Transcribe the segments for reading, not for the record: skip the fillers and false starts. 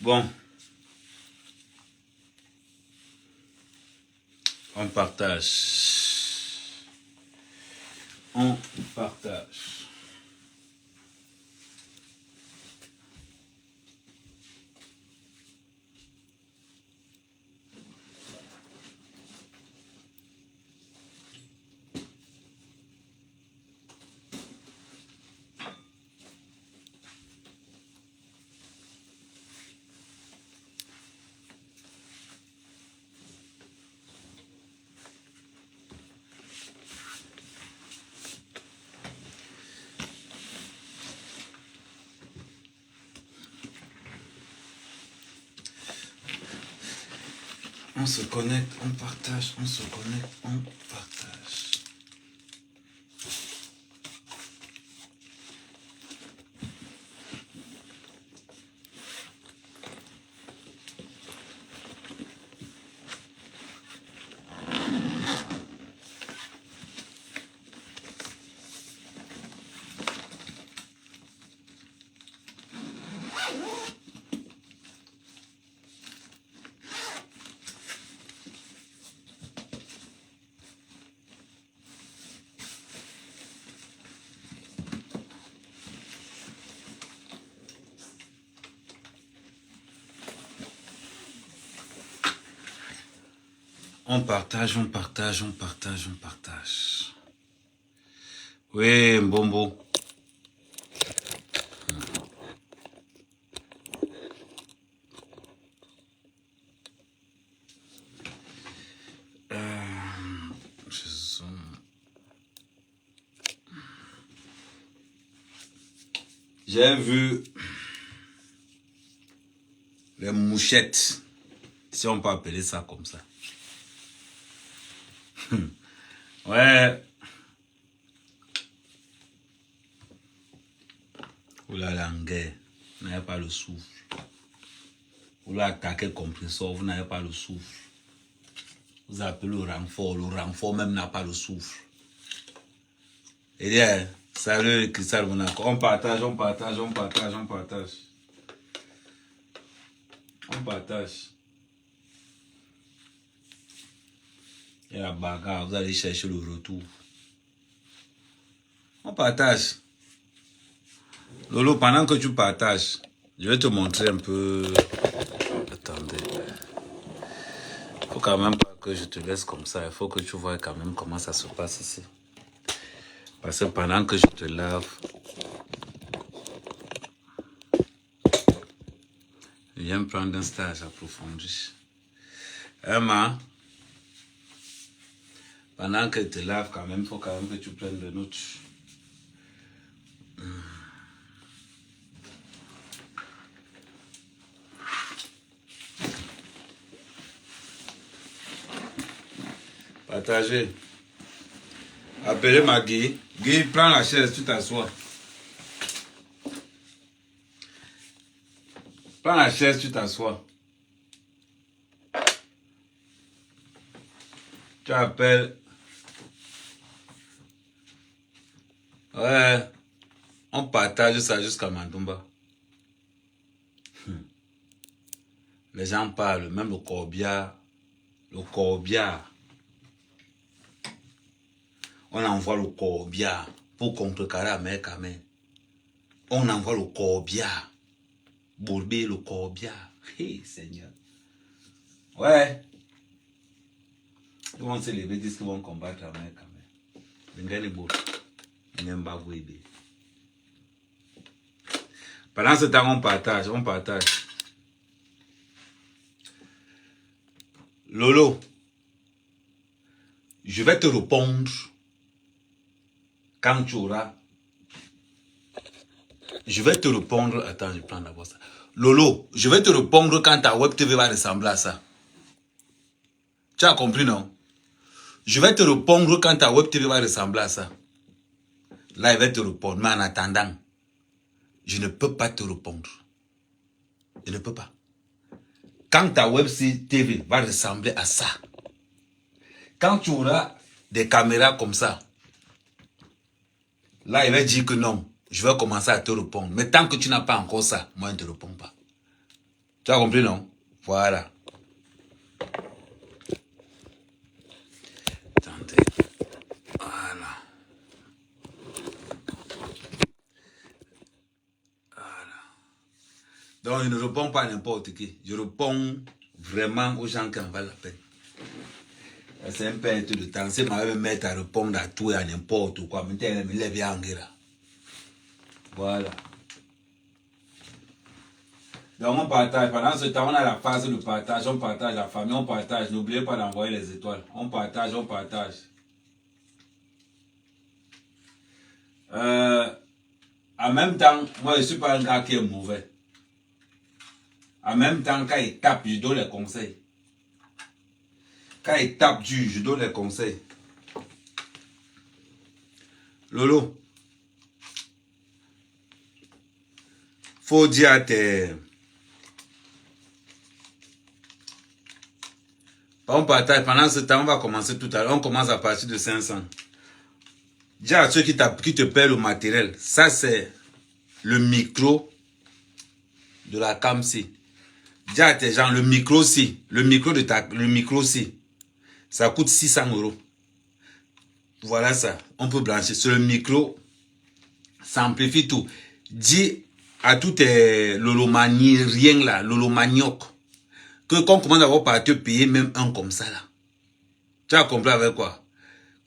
Bon. On partage. On partage. On se connecte, on partage, on se connecte, on partage. On partage, on partage, on partage, on partage. Oui, Mbombo. J'ai vu les mouchettes, si on peut appeler ça comme ça. Ouais. Vous l'avez en guerre, vous n'avez pas le souffle. Vous l'avez attaqué le compresseur, vous n'avez pas le souffle. Vous appelez le renfort même n'a pas le souffle. Et bien, salut Cristal Monaco. On partage, on partage, on partage, on partage. On partage. Il y a la bagarre, vous allez chercher le retour. On partage. Lolo, pendant que tu partages, je vais te montrer un peu. Attendez. Il faut quand même pas que je te laisse comme ça. Il faut que tu vois quand même comment ça se passe ici. Parce que pendant que je te lave, je viens prendre un stage approfondi. Emma, pendant que je te lave quand même, il faut quand même que tu prennes des notes. Partagez. Appelez ma Guy. Guy, prends la chaise, tu t'assois. Prends la chaise, tu t'assois. Tu appelles. Ouais. On partage ça jusqu'à Mandumba. Les gens parlent, même le corbillard. Le corbillard. On envoie le corbillard pour contrecarrer Américain. On envoie le corbillard. Bourber le corbillard. Hé, Seigneur. Ouais. Ils vont se lever, disent qu'ils vont combattre Américain. Pendant ce temps, on partage, on partage. Lolo, je vais te répondre quand tu auras. Je vais te répondre. Attends, je prends d'abord ça. Lolo, je vais te répondre quand ta web TV va ressembler à ça. Tu as compris, non? Je vais te répondre quand ta web TV va ressembler à ça. Là, il va te répondre. Mais en attendant, je ne peux pas te répondre. Je ne peux pas. Quand ta web TV va ressembler à ça, quand tu auras des caméras comme ça, là, il va dire que non, je vais commencer à te répondre. Mais tant que tu n'as pas encore ça, moi, je ne te réponds pas. Tu as compris, non? Voilà. Attendez. Voilà. Donc, je ne réponds pas à n'importe qui. Je réponds vraiment aux gens qui en valent la peine. C'est un perte de temps. C'est ma me mettre à répondre à tout et à n'importe quoi. Maintenant, elle me lève bien en guerre. Voilà. Donc, on partage. Pendant ce temps, on a la phase de partage. On partage la famille, on partage. N'oubliez pas d'envoyer les étoiles. On partage, on partage. En même temps, moi, je ne suis pas un gars qui est mauvais. En même temps, quand il tape, je donne les conseils. Quand il tape dur, je donne les conseils. Lolo, faut dire à tes... On partage. Pendant ce temps, on va commencer tout à l'heure. On commence à partir de 500. Dis à ceux qui te paient le matériel. Ça, c'est le micro de la CAMC. Dis à tes gens, le micro-ci. Le micro-ci. Ça coûte 600 €. Voilà ça. On peut brancher sur le micro. Ça amplifie tout. Dis à tous tes lolomaniens là, lolomanioc, que qu'on commence d'abord par te payer même un comme ça là. Tu as compris avec quoi?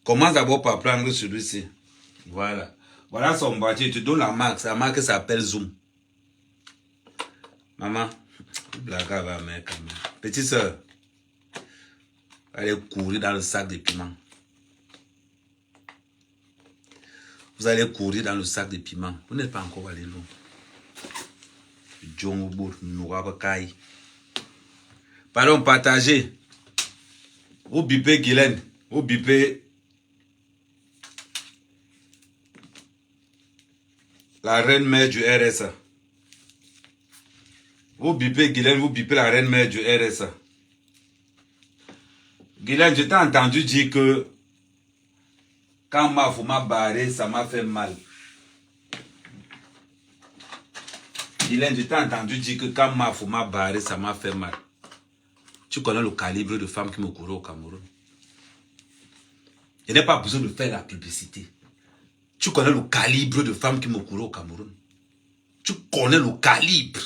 Commence d'abord par prendre celui-ci. Voilà. Voilà son boîtier. Tu donnes la marque. Sa marque s'appelle Zoom. Maman, blague va mère quand même. Petite soeur, allez courir dans le sac de piment. Vous allez courir dans le sac de piment. Vous n'êtes pas encore allé loin. Pardon, partagez. Vous bipez Guylaine. Vous bipez la reine mère du RSA. Vous bipez Guylaine, vous bipez la reine mère du RSA. Guylaine, je t'ai entendu dire que quand Mafou m'a barré, ça m'a fait mal. Guylaine, je t'ai entendu dire que quand Mafou m'a barré, ça m'a fait mal. Tu connais le calibre de femmes qui me courent au Cameroun. Je n'ai pas besoin de faire la publicité. Tu connais le calibre de femmes qui me courent au Cameroun. Tu connais le calibre.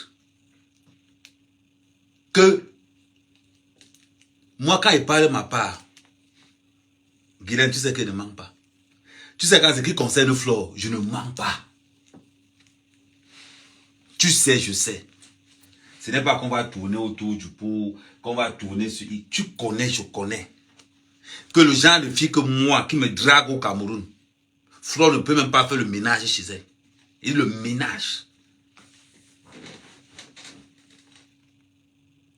Que moi, quand il parle de ma part, Guylaine, tu sais qu'elle ne ment pas. Tu sais qu'en ce qui concerne Flore, je ne mens pas. Tu sais, je sais. Ce n'est pas qu'on va tourner autour du pot, qu'on va tourner sur... Tu connais, je connais. Que le genre de fille que moi, qui me drague au Cameroun, Flore ne peut même pas faire le ménage chez elle. Il le ménage.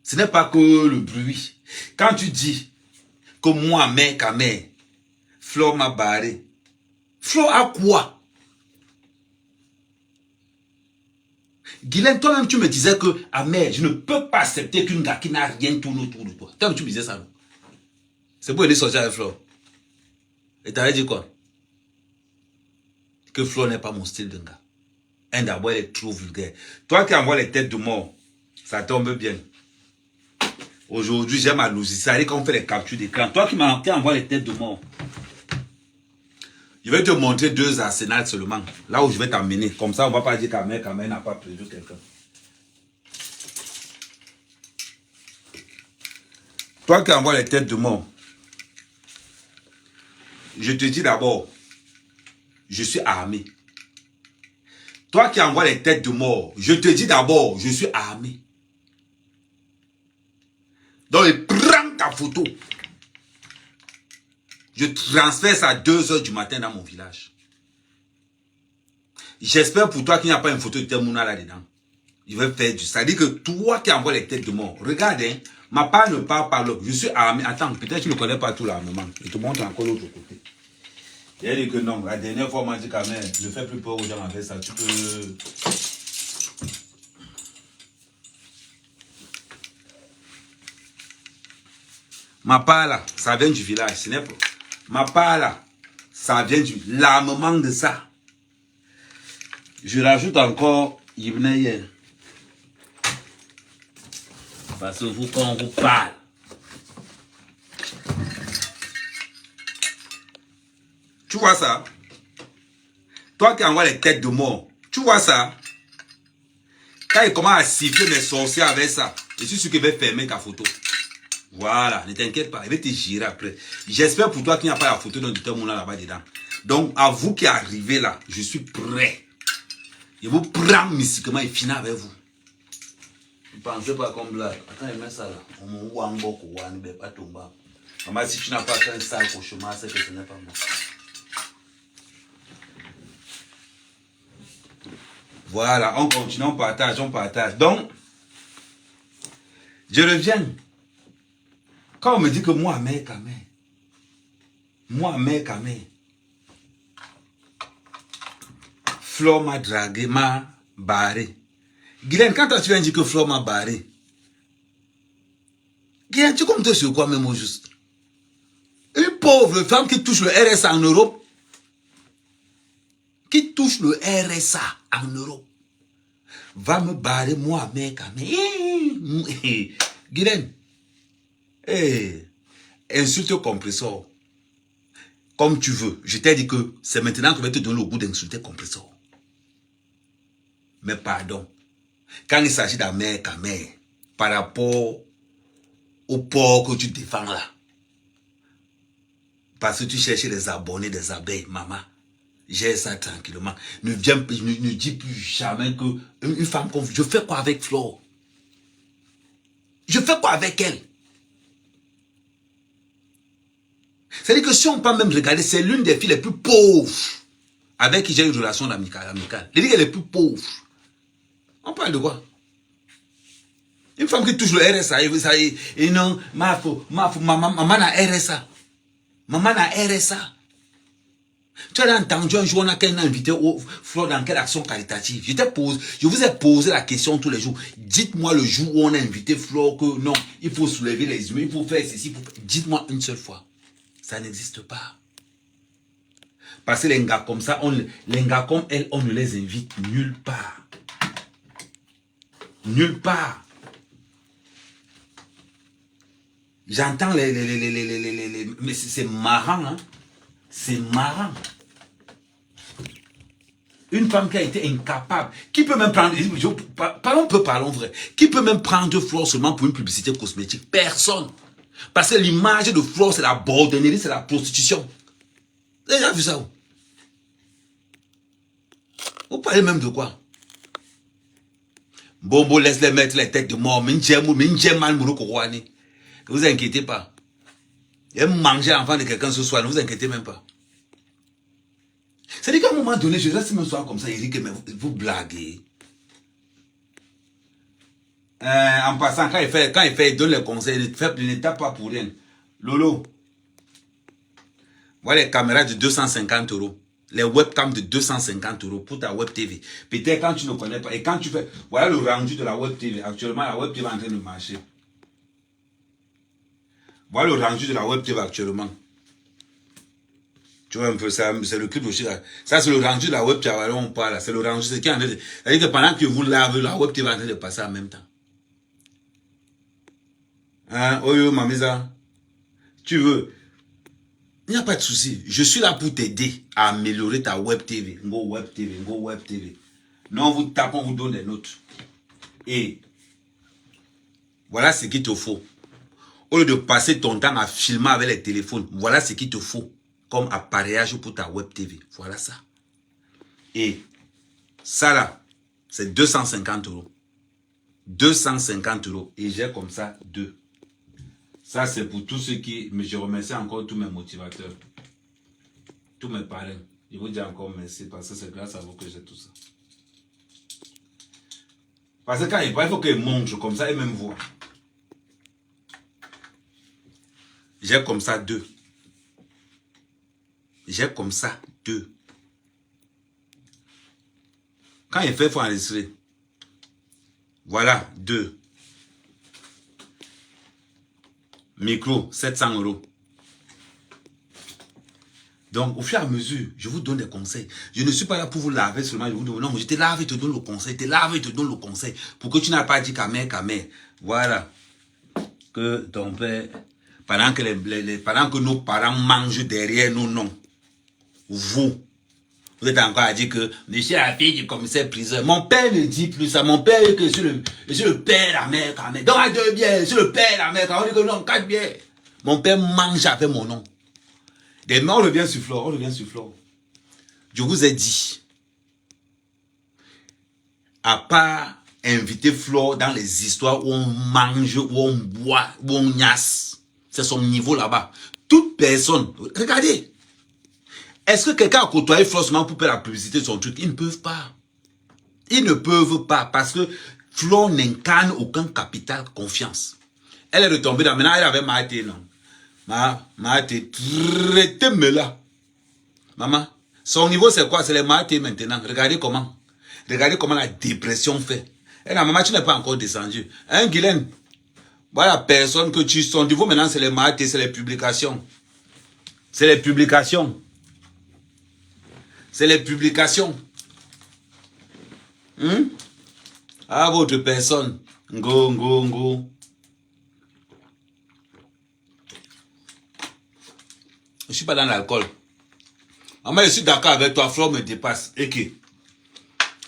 Ce n'est pas que le bruit. Quand tu dis que moi, mère, Kamé, Flore m'a barré. Flore a quoi? Guylaine, toi-même, tu me disais que, ah mère, je ne peux pas accepter qu'une gars qui n'a rien tourne autour de toi. Toi-même, tu me disais ça, non? C'est pour aller sortir avec Flore. Et t'avais dit quoi? Que Flore n'est pas mon style de gars. Un d'abord, elle est trop vulgaire. Toi qui envoies les têtes de mort, ça tombe bien. Aujourd'hui, j'ai ma logique. Ça arrive quand on fait les captures d'écran. Toi qui envoies les têtes de mort. Je vais te montrer 2 arsenals seulement. Là où je vais t'emmener. Comme ça, on ne va pas dire qu'Amé n'a pas prévu quelqu'un. Toi qui envoies les têtes de mort. Je te dis d'abord, je suis armé. Toi qui envoies les têtes de mort, je te dis d'abord, je suis armé. Donc, prends ta photo. Je transfère ça à 2 h du matin dans mon village. J'espère pour toi qu'il n'y a pas une photo de Temouna là-dedans. Je vais faire du... Ça dit que toi qui envoies les têtes de mort, regarde, hein, ma part ne parle pas l'autre. Je suis armé. Attends, peut-être que tu ne connais pas tout l'armement. Je te montre encore l'autre côté. Il dit que non, la dernière fois, on m'a dit quand même, ne fais plus peur aux gens avec ça. Tu peux... Ma part là, ça vient du village. Ce n'est pas... Ma part là, ça vient du... L'armement de ça. Je rajoute encore, il venait hier. Parce que vous, quand on vous parle, tu vois ça? Toi qui envoies les têtes de mort, tu vois ça? Quand il commence à siffler mes sorciers avec ça, je suis sûr qu'il va fermer ta photo. Voilà, ne t'inquiète pas, il va te girer après. J'espère pour toi qu'il n'y a pas la photo d'un docteur Mouna là-bas dedans. Donc, à vous qui arrivez là, je suis prêt. Je vous prends mystiquement et finir avec vous. Ne pensez pas comme blague. Attends, il met ça là. On m'a ouang beaucoup, ouang, il ne pas tomber. Maman, si tu n'as pas fait un sale cauchemar, c'est que ce n'est pas moi. Voilà, on continue, on partage, on partage. Donc, je reviens. Quand on me dit que moi, mec, moi, mec, Flore m'a dragué, m'a barré. Guylaine, quand tu viens dire que Flore m'a barré, Guylaine, tu comptes sur quoi même au juste? Une pauvre femme qui touche le RSA en Europe, qui touche le RSA en Europe, va me barrer, moi, mec, Guylaine, insulte au compresseur. Comme tu veux. Je t'ai dit que c'est maintenant que je vais te donner le goût d'insulter compresseur. Mais pardon. Quand il s'agit d'amère, par rapport au porc que tu défends là, parce que tu cherches des abonnés, des abeilles, maman, gère ça tranquillement. Ne dis plus jamais que une femme comme je fais quoi avec Flore? Je fais quoi avec elle? C'est-à-dire que si on peut même regarder, c'est l'une des filles les plus pauvres avec qui j'ai une relation amicale. Les les plus pauvres. On parle de quoi? Une femme qui touche le RSA, et non, maman n'a RSA. Maman n'a RSA. Tu as entendu un jour, on a invité Flore dans quelle action caritative? Je vous ai posé la question tous les jours. Dites-moi le jour où on a invité Flore que non, il faut soulever les humains, il faut faire ceci. Dites-moi une seule fois. Ça n'existe pas. Parce que les gars comme ça, les gars comme elle, on ne les invite nulle part. Nulle part. J'entends mais c'est marrant, hein. C'est marrant. Une femme qui a été incapable, qui peut même prendre, parlons vrai, qui peut même prendre Flore seulement pour une publicité cosmétique? Personne. Parce que l'image de Flore, c'est la bordellerie, c'est la prostitution. Vous avez déjà vu ça où? Vous parlez même de quoi? Bobo, laisse-les mettre les têtes de mort. Ne vous inquiétez pas. Et manger l'enfant de quelqu'un ce soir, ne vous inquiétez même pas. C'est-à-dire qu'à un moment donné, je reste même soir comme ça, il dit que mais vous blaguez. En passant, quand il fait, il donne les conseils, ne tape pas pour rien. Lolo, voilà les caméras de 250 €. Les webcams de 250 € pour ta web TV. Peut-être quand tu ne connais pas. Et quand tu fais, voilà le rendu de la web TV. Actuellement, la web TV est en train de marcher. Voilà le rendu de la web TV actuellement. Tu vois un peu ça, c'est le clip aussi là. Ça, c'est le rendu de la web TV. On parle là. C'est le rendu. C'est qui en train de. C'est-à-dire que pendant que vous lavez, la web TV est en train de passer en même temps. Hein, Oyo, Mamisa. Tu veux. Il n'y a pas de souci. Je suis là pour t'aider à améliorer ta web TV. Go web TV, go web TV. Non, on vous tape, on vous donne des notes. Et voilà ce qu'il te faut. Au lieu de passer ton temps à filmer avec les téléphones, voilà ce qu'il te faut comme appareillage pour ta web TV. Voilà ça. Et ça là, c'est 250 €. 250 €. Et j'ai comme ça 2. Ça, c'est pour tous ceux qui... Mais je remercie encore tous mes motivateurs. Tous mes parrains. Je vous dis encore merci parce que c'est grâce à vous que j'ai tout ça. Parce que quand il faut qu'ils mangent comme ça et même voient. J'ai comme ça 2. J'ai comme ça 2. Quand il fait, il faut enregistrer. Voilà, 2. Micro, 700 €. Donc, au fur et à mesure, je vous donne des conseils. Je ne suis pas là pour vous laver seulement. Je vous donne, non, je te lave et te donne le conseil. Je te lave et te donne le conseil. Pour que tu n'as pas dit qu'à mère. Voilà. que ton père, pendant que nos parents mangent derrière nous, non. Vous êtes encore à dire que monsieur a fille du commissaire priseur. Mon père ne dit plus ça. Mon père est que je suis le père, la mère, quand même. Donc à 2 bières, je suis le père, la mère, quand on dit que non, 4 bières. Mon père mange avec mon nom. Demain, on revient sur Flore, on revient sur Flore. Je vous ai dit, à part inviter Flore dans les histoires où on mange, où on boit, où on gnasse, c'est son niveau là-bas. Toute personne, regardez, est-ce que quelqu'un a côtoyé Flore seulement pour faire la publicité de son truc? Ils ne peuvent pas. Ils ne peuvent pas parce que Flore n'incarne aucun capital confiance. Elle est retombée dans, maintenant elle avait Mahaté, non? Mahaté, traitez-moi là. Maman, son niveau c'est quoi? C'est les Mahaté maintenant. Regardez comment. Regardez comment la dépression fait. Et la maman, tu n'es pas encore descendu. Hein, Guylaine? Voilà, personne que tu... Son niveau maintenant, c'est les Mahaté, c'est les publications. C'est les publications. C'est les publications. À votre personne. Ngo. Je ne suis pas dans l'alcool. Maman, je suis d'accord avec toi, Flore me dépasse. Et qui?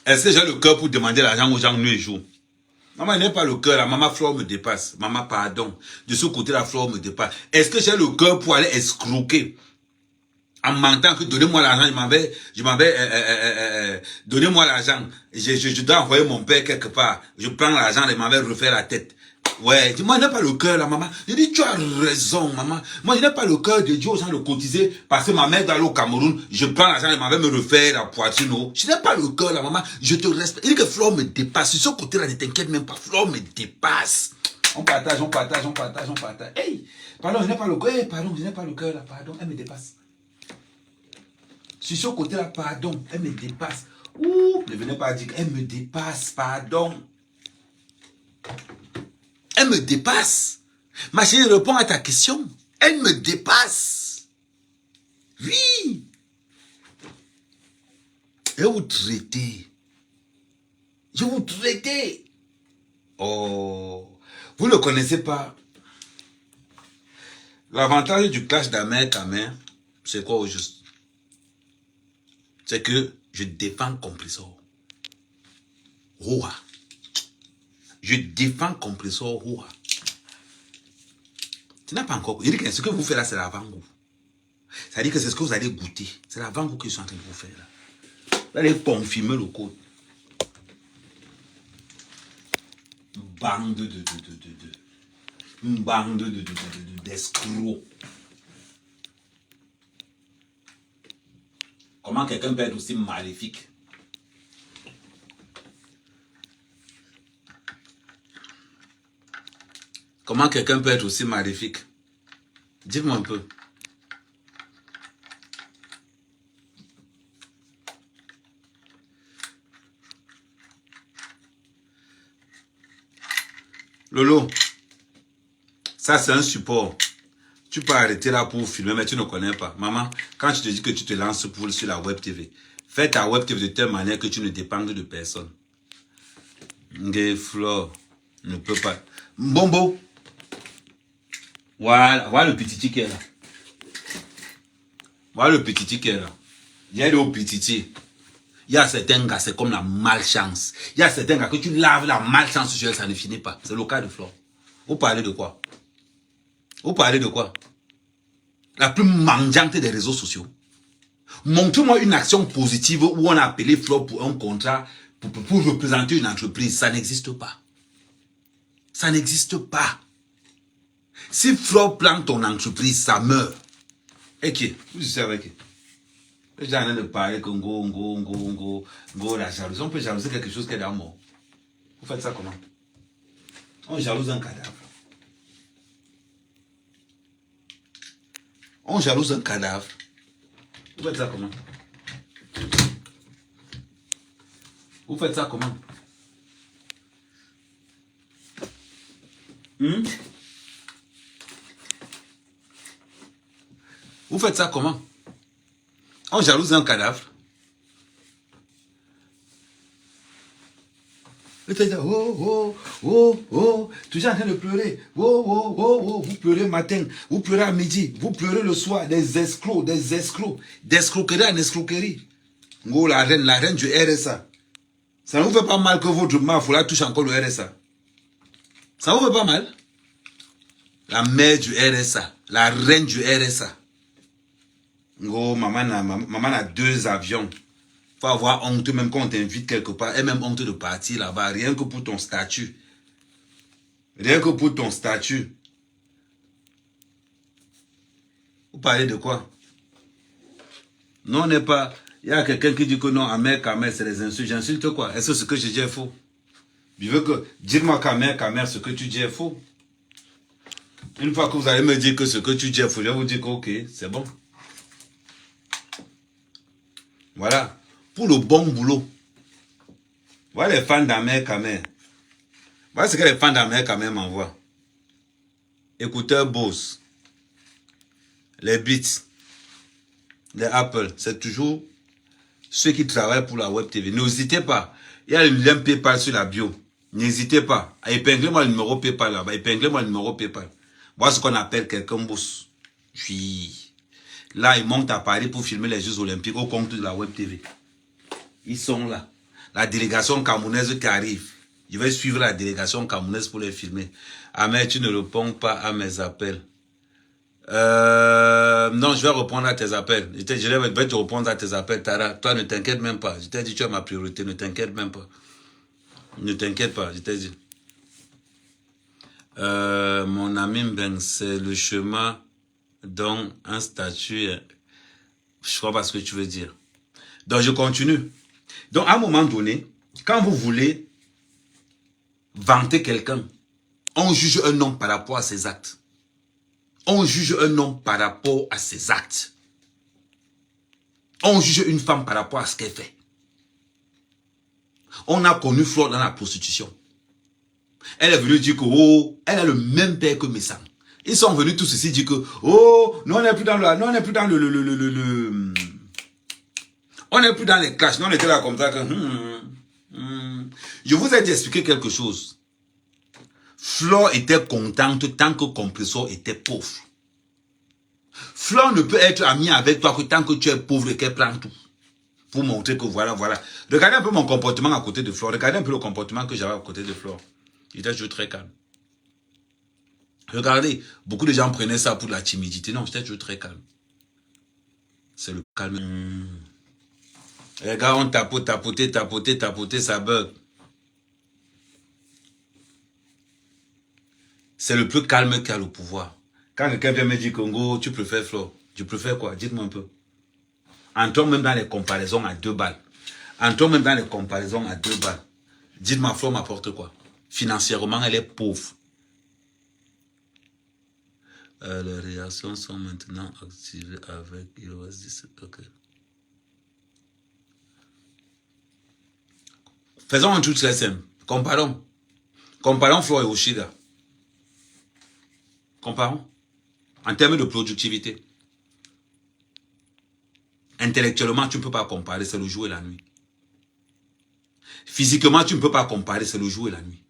Est-ce que j'ai le cœur pour demander l'argent aux gens nuit et jour? Maman, je n'ai pas le cœur, la maman Flore me dépasse. Maman, pardon. De ce côté, la Flore me dépasse. Est-ce que j'ai le cœur pour aller escroquer? En mentant que donnez-moi l'argent, je m'avais donnez-moi l'argent. Je dois envoyer mon père quelque part. Je prends l'argent et m'avait refait la tête. Ouais, dis-moi, je n'ai pas le cœur, la maman. Je dis, tu as raison, maman. Moi, je n'ai pas le cœur de dire aux gens de cotiser parce que ma mère doit aller au Cameroun. Je prends l'argent et m'avait me refaire la poitrine. Je n'ai pas le cœur, la maman. Je te respecte. Il dit que Flore me dépasse. Sur ce côté-là, ne t'inquiète même pas. Flore me dépasse. On partage. Hey, pardon, je n'ai pas le cœur. Hey, pardon, je n'ai pas le cœur, là. Pardon, elle me dépasse. Sur ce côté-là, pardon, elle me dépasse. Ouh, ne venez pas dire qu'elle me dépasse, pardon. Elle me dépasse. Ma chérie, réponds à ta question. Elle me dépasse. Oui. Et vous traitez. Je vous traitez. Oh. Vous ne connaissez pas. L'avantage du clash d'Ahmed ta mère, c'est quoi au juste? C'est que je défends Compressor. Roua. Je défends Compressor Roua. Tu n'as pas encore... Il dit que ce que vous faites là, c'est l'avant-goût. Ça dit que c'est ce que vous allez goûter. C'est l'avant-goût que je suis en train de vous faire là. Vous allez confirmer le code. Bande une bande d'escrocs. Comment quelqu'un peut être aussi maléfique? Comment quelqu'un peut être aussi maléfique? Dites-moi un peu. Lolo, ça c'est un support. Tu peux arrêter là pour filmer, mais tu ne connais pas. Maman, quand je te dis que tu te lances sur la web TV, fais ta web TV de telle manière que tu ne dépendes de personne. Flore ne peut pas. Bombo. Voilà le petit qui est là. Voilà le petit qui est là. Il y a le petit. Il y a certains gars, c'est comme la malchance. Il y a certains gars que tu laves la malchance sur elle, ça ne finit pas. C'est le cas de Flore. Vous parlez de quoi? Vous parlez de quoi? La plus mendiante des réseaux sociaux. Montre-moi une action positive où on a appelé Flore pour un contrat, pour représenter une entreprise. Ça n'existe pas. Ça n'existe pas. Si Flore plante ton entreprise, ça meurt. Et qui? Vous savez qui? Les gens de parler que la jalousie. On peut jalouser quelque chose qui est dans le mort. Vous faites ça comment? On jalouse un cadavre. On jalouse un cadavre. Vous faites ça comment? Vous faites ça comment? Vous faites ça comment? On jalouse un cadavre. Elle te dit, oh, oh, oh, oh, toujours en train de pleurer. Oh, oh, oh, oh, vous pleurez le matin, vous pleurez à midi, vous pleurez le soir, des escrocs, d'escroquerie en escroquerie. Oh, la reine du RSA. Ça ne vous fait pas mal que votre mafia touche encore le RSA. Ça ne vous fait pas mal? La mère du RSA, la reine du RSA. Oh, maman a 2 avions. Faut avoir honte même quand on t'invite quelque part. Et même honte de partir là-bas. Rien que pour ton statut. Rien que pour ton statut. Vous parlez de quoi? Non, on n'est pas... Il y a quelqu'un qui dit que non, Amer, c'est des insultes. J'insulte quoi? Est-ce que ce que je dis est faux? Je veux que... Dites-moi qu'Amer, ce que tu dis est faux. Une fois que vous allez me dire que ce que tu dis est faux, je vais vous dire que ok, c'est bon. Voilà. Pour le bon boulot. Voilà les fans d'Amer Kamer. Voilà ce que les fans d'Amer Kamer m'envoient. Écouteurs Bose. Les Beats. Les Apple. C'est toujours ceux qui travaillent pour la Web TV. N'hésitez pas. Il y a le lien PayPal sur la bio. N'hésitez pas. Épinglez-moi le numéro PayPal là-bas. Épinglez-moi le numéro PayPal. Voilà ce qu'on appelle quelqu'un boss. Là, ils montent à Paris pour filmer les Jeux Olympiques au compte de la Web TV. Ils sont là. La délégation camerounaise qui arrive. Je vais suivre la délégation camerounaise pour les filmer. Ahmed, tu ne réponds pas à mes appels. Non, je vais répondre à tes appels. Je vais te répondre à tes appels, Tara. Toi, ne t'inquiète même pas. Je t'ai dit, tu as ma priorité. Ne t'inquiète même pas. Ne t'inquiète pas, je t'ai dit. Mon ami Ben, c'est le chemin dont un statut. Je crois pas ce que tu veux dire. Donc, je continue. Donc, à un moment donné, quand vous voulez vanter quelqu'un, on juge un homme par rapport à ses actes. On juge un homme par rapport à ses actes. On juge une femme par rapport à ce qu'elle fait. On a connu Flore dans la prostitution. Elle est venue dire que, oh, elle a le même père que Messang. Ils sont venus tous ici dire que, oh, nous on n'est plus dans le, on n'est plus dans on n'est plus dans les clashs, nous on était là comme ça que, Je vous ai dit expliquer quelque chose. Flore était contente tant que Compressor était pauvre. Flore ne peut être amie avec toi que tant que tu es pauvre et qu'elle prend tout. Pour montrer que voilà. Regardez un peu mon comportement à côté de Flore. Regardez un peu le comportement que j'avais à côté de Flore. J'étais toujours très calme. Regardez, beaucoup de gens prenaient ça pour la timidité. Non, j'étais toujours très calme. C'est le calme. Les gars, on tapoté, ça bug. C'est le plus calme qui a le pouvoir. Quand quelqu'un vient me dire Congo, tu préfères Flore. Je préfère quoi? Dites-moi un peu. Entrons même dans les comparaisons à 2 balles. Dites-moi, Flore m'apporte quoi? Financièrement, elle est pauvre. Les réactions sont maintenant activées avec iOS 17. Okay. Faisons un truc très simple. Comparons Flore et Oshiga. Comparons. En termes de productivité. Intellectuellement, tu ne peux pas comparer, c'est le jour et la nuit. Physiquement, tu ne peux pas comparer, c'est le jour et la nuit.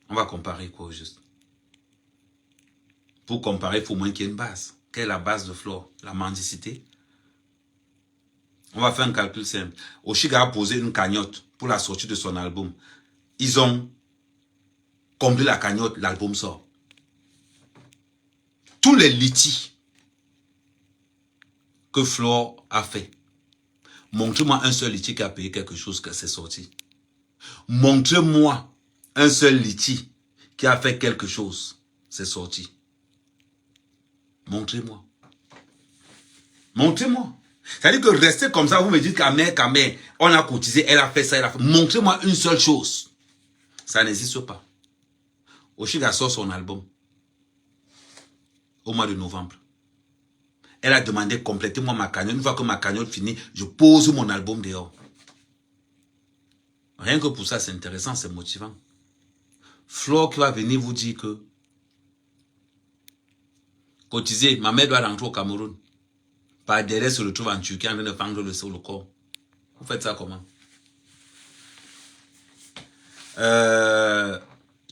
On va comparer quoi au juste? Pour comparer, il faut moins qu'il y ait une base. Quelle est la base de Flore? La mendicité. On va faire un calcul simple. Oshiga a posé une cagnotte pour la sortie de son album. Ils ont comblé la cagnotte, l'album sort. Tous les litiges que Flore a fait. Montrez-moi un seul litige qui a payé quelque chose que c'est sorti. Montrez-moi un seul litige qui a fait quelque chose, c'est sorti. Montrez-moi. Montrez-moi. C'est-à-dire que rester comme ça, vous me dites qu'Amer, on a cotisé, elle a fait ça, elle a fait. Montrez-moi une seule chose. Ça n'existe pas. Oshiga sort son album au mois de novembre. Elle a demandé complétez-moi ma cagnotte. Une fois que ma cagnotte finit, je pose mon album dehors. Rien que pour ça, c'est intéressant, c'est motivant. Flore qui va venir vous dire que cotiser, ma mère doit rentrer au Cameroun. Par derrière se retrouve en Turquie en train de fendre le corps. Vous faites ça comment?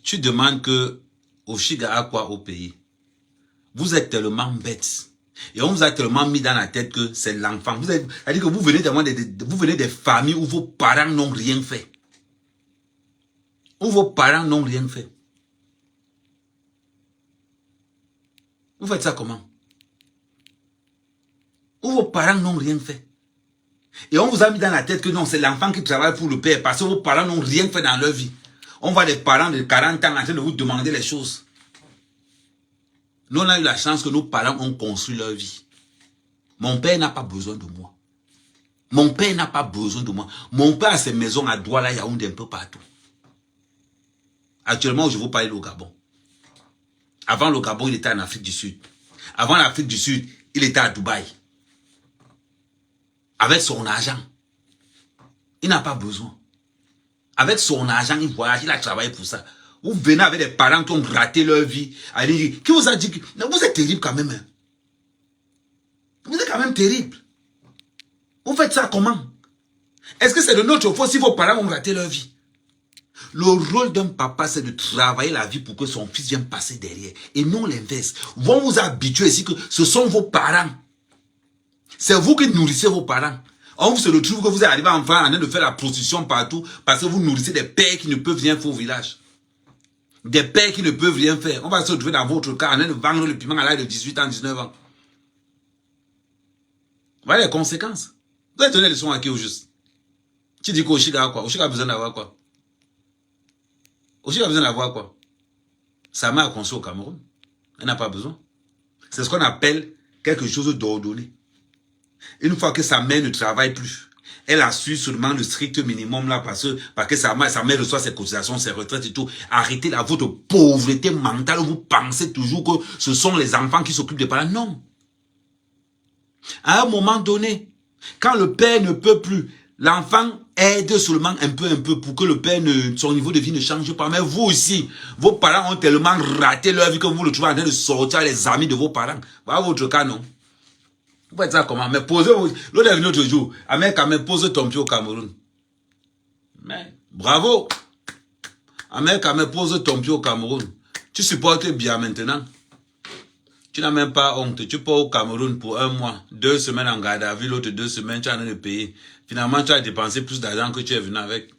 Tu demandes que Oshiga a quoi au pays. Vous êtes tellement bêtes. Et on vous a tellement mis dans la tête que c'est l'enfant. C'est-à-dire que vous venez des familles où vos parents n'ont rien fait. Où vos parents n'ont rien fait. Vous faites ça comment? Où vos parents n'ont rien fait. Et on vous a mis dans la tête que non, c'est l'enfant qui travaille pour le père parce que vos parents n'ont rien fait dans leur vie. On voit des parents de 40 ans en train de vous demander les choses. Nous, on a eu la chance que nos parents ont construit leur vie. Mon père n'a pas besoin de moi. Mon père n'a pas besoin de moi. Mon père a ses maisons à Douala, Yaoundé, un peu partout. Actuellement, je vous parle au Gabon. Avant le Gabon, il était en Afrique du Sud. Avant l'Afrique du Sud, il était à Dubaï. Avec son argent. Il n'a pas besoin. Avec son argent, il voyage, il a travaillé pour ça. Vous venez avec des parents qui ont raté leur vie. Allez, qui vous a dit que... Vous êtes terrible quand même. Hein? Vous êtes quand même terrible. Vous faites ça comment? Est-ce que c'est de notre faute si vos parents ont raté leur vie? Le rôle d'un papa, c'est de travailler la vie pour que son fils vienne passer derrière. Et non l'inverse. Vont vous habituer ici que ce sont vos parents. C'est vous qui nourrissez vos parents. On vous se retrouve que vous êtes arrivé en France en train de faire la prostitution partout parce que vous nourrissez des pères qui ne peuvent rien faire au village. Des pères qui ne peuvent rien faire. On va se retrouver dans votre cas en train de vendre le piment à l'âge de 18 ans, 19 ans. Voilà les conséquences. Vous avez donné les leçons à qui au juste? Tu dis qu'Oshiga a quoi? Oshiga a besoin d'avoir quoi? Oshiga a besoin d'avoir quoi? Sa mère a conçu au Cameroun. Elle n'a pas besoin. C'est ce qu'on appelle quelque chose d'ordonné. Une fois que sa mère ne travaille plus, elle assure seulement le strict minimum là parce que sa mère reçoit ses cotisations, ses retraites et tout. Arrêtez là votre pauvreté mentale. Vous pensez toujours que ce sont les enfants qui s'occupent des parents. Non. À un moment donné, quand le père ne peut plus, l'enfant aide seulement un peu pour que le père, son niveau de vie ne change pas. Mais vous aussi, vos parents ont tellement raté leur vie que vous le trouvez en train de sortir les amis de vos parents. Voilà votre cas, non? Vous faites ça comment? Mais posez-vous. L'autre est venu l'autre jour. Amène quand même, pose ton pied au Cameroun. Mais, bravo. Amène quand même, pose ton pied au Cameroun. Tu supportes bien maintenant. Tu n'as même pas honte. Tu pars au Cameroun pour 1 mois, 2 semaines en garde à vue, l'autre 2 semaines, tu as de payer. Finalement, tu as dépensé plus d'argent que tu es venu avec.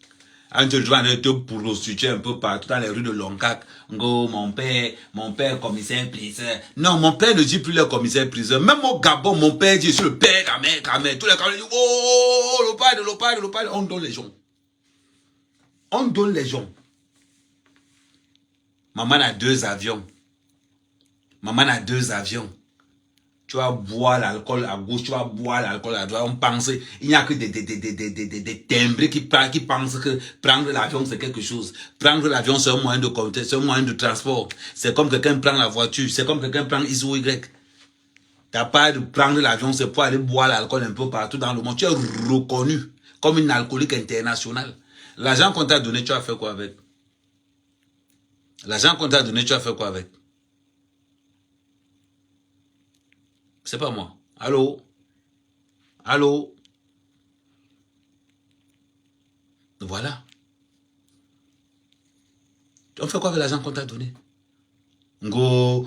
Tu vas te prostituer un peu partout dans les rues de Loncac. Ngo, mon père commissaire priseur. Non, mon père ne dit plus le commissaire priseur. Même au Gabon, mon père dit, je suis le père Kamé. Tous les Camerounais disent, oh, le padre. On donne les gens. On donne les gens. Maman a 2 avions. Maman a 2 avions. Tu vas boire l'alcool à gauche, tu vas boire l'alcool à droite. On pense, il n'y a que des timbrés qui pensent que prendre l'avion c'est quelque chose. Prendre l'avion c'est un moyen de compter, c'est un moyen de transport. C'est comme quelqu'un prend la voiture, c'est comme quelqu'un prend X ou Y. T'as pas de prendre l'avion, c'est pour aller boire l'alcool un peu partout dans le monde. Tu es reconnu comme une alcoolique internationale. L'argent qu'on t'a donné, tu as fait quoi avec? L'argent qu'on t'a donné, tu as fait quoi avec? C'est pas moi. Allô? Allô? Voilà. On fait quoi avec l'argent qu'on t'a donné? Flo.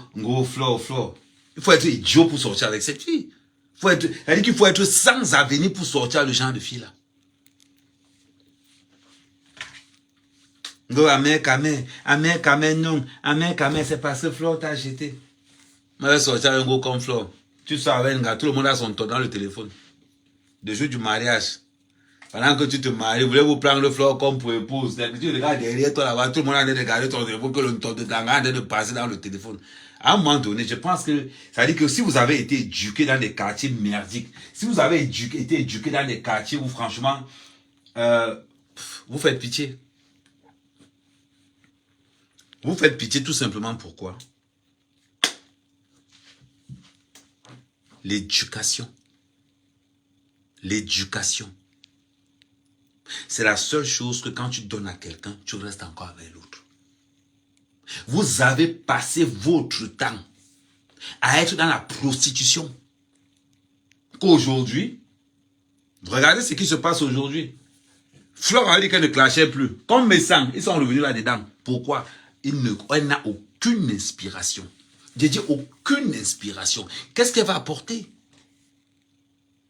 Il faut être idiot pour sortir avec cette fille. Elle dit qu'il faut être sans avenir pour sortir le genre de fille là. Ngo, Amé, non. Amé, c'est parce que Flo t'a jeté. Je vais sortir un go comme Flo. Tu sors avec un gars, tout le monde a son temps dans le téléphone. Le jour du mariage. Pendant que tu te maries, voulez-vous prendre le Flo comme pour épouse? Tu regardes derrière toi là-bas, tout le monde a regardé ton téléphone, que le temps de ganga a de passer dans le téléphone. À un moment donné, je pense que, ça veut dire que si vous avez été éduqué dans des quartiers merdiques, si vous avez été éduqué dans des quartiers où franchement, vous faites pitié. Vous faites pitié tout simplement pourquoi? L'éducation. L'éducation. C'est la seule chose que quand tu donnes à quelqu'un, tu restes encore avec l'autre. Vous avez passé votre temps à être dans la prostitution. Qu'aujourd'hui, regardez ce qui se passe aujourd'hui. Flore a dit qu'elle ne clashait plus. Comme mes sangs, ils sont revenus là-dedans. Pourquoi? Elle n'a aucune inspiration. J'ai dit aucune inspiration. Qu'est-ce qu'elle va apporter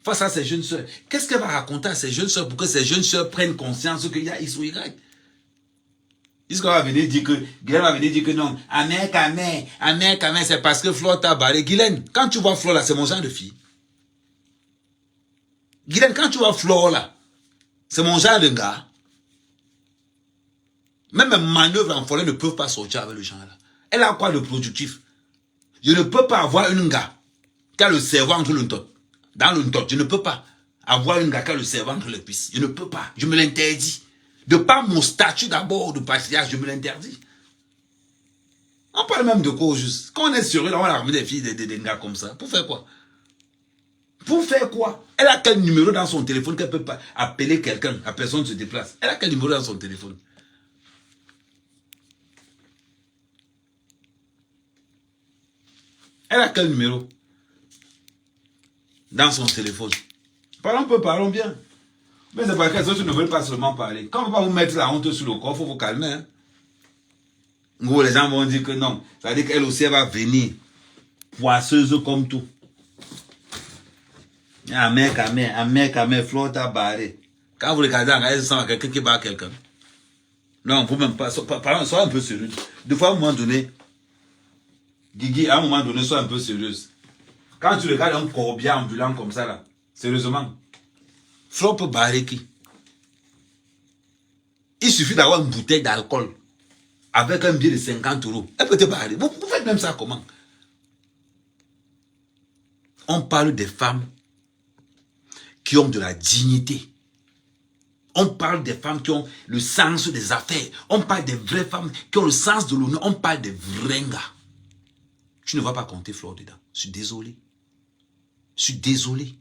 face à ces jeunes soeurs? Qu'est-ce qu'elle va raconter à ces jeunes soeurs pour que ces jeunes soeurs prennent conscience qu'il y a X ou Y? Est-ce qu'on va venir dire que, Guylaine va venir dire que non, Amère, c'est parce que Flore t'a barré. Guylaine, quand tu vois Flore là, c'est mon genre de fille. Guylaine, quand tu vois Flore là, c'est mon genre de gars. Même mes manœuvres en forêt ne peuvent pas sortir avec le genre là. Elle a quoi de productif? Je ne peux pas avoir une gars qui a le cerveau entre le tot. Dans le tot, je ne peux pas avoir une gars qui a le cerveau entre les cuisses. Je ne peux pas. Je me l'interdis. De par mon statut d'abord de patriarche, je me l'interdis. On parle même de quoi juste? Quand on est sérieux, on a ramené des filles, des gars comme ça. Pour faire quoi? Pour faire quoi? Elle a quel numéro dans son téléphone qu'elle peut pas appeler quelqu'un? La personne se déplace. Elle a quel numéro dans son téléphone? Elle a quel numéro dans son téléphone? Parlons peu, parlons bien. Mais c'est parce que les autres ne veulent pas seulement parler. Quand on ne va pas vous mettre la honte sur le corps, il faut vous calmer. Hein? Gros, les gens vont dire que non. Ça veut dire qu'elle aussi elle va venir poisseuse comme tout. Amère, Flore t'a barré. Quand vous regardez, elle sent quelqu'un qui barre quelqu'un. Non, vous même pas. Sois un peu sérieux. Des fois, à un moment donné, Guigui, à un moment donné, sois un peu sérieuse. Quand tu regardes un corbillard ambulant comme ça, là, sérieusement, Flore peut barrer qui? Il suffit d'avoir une bouteille d'alcool avec un billet de 50 €. Elle peut te barrer. Vous faites même ça comment? On parle des femmes qui ont de la dignité. On parle des femmes qui ont le sens des affaires. On parle des vraies femmes qui ont le sens de l'honneur. On parle des vrais gars. Tu ne vas pas compter Flore dedans. Je suis désolé. Je suis désolé.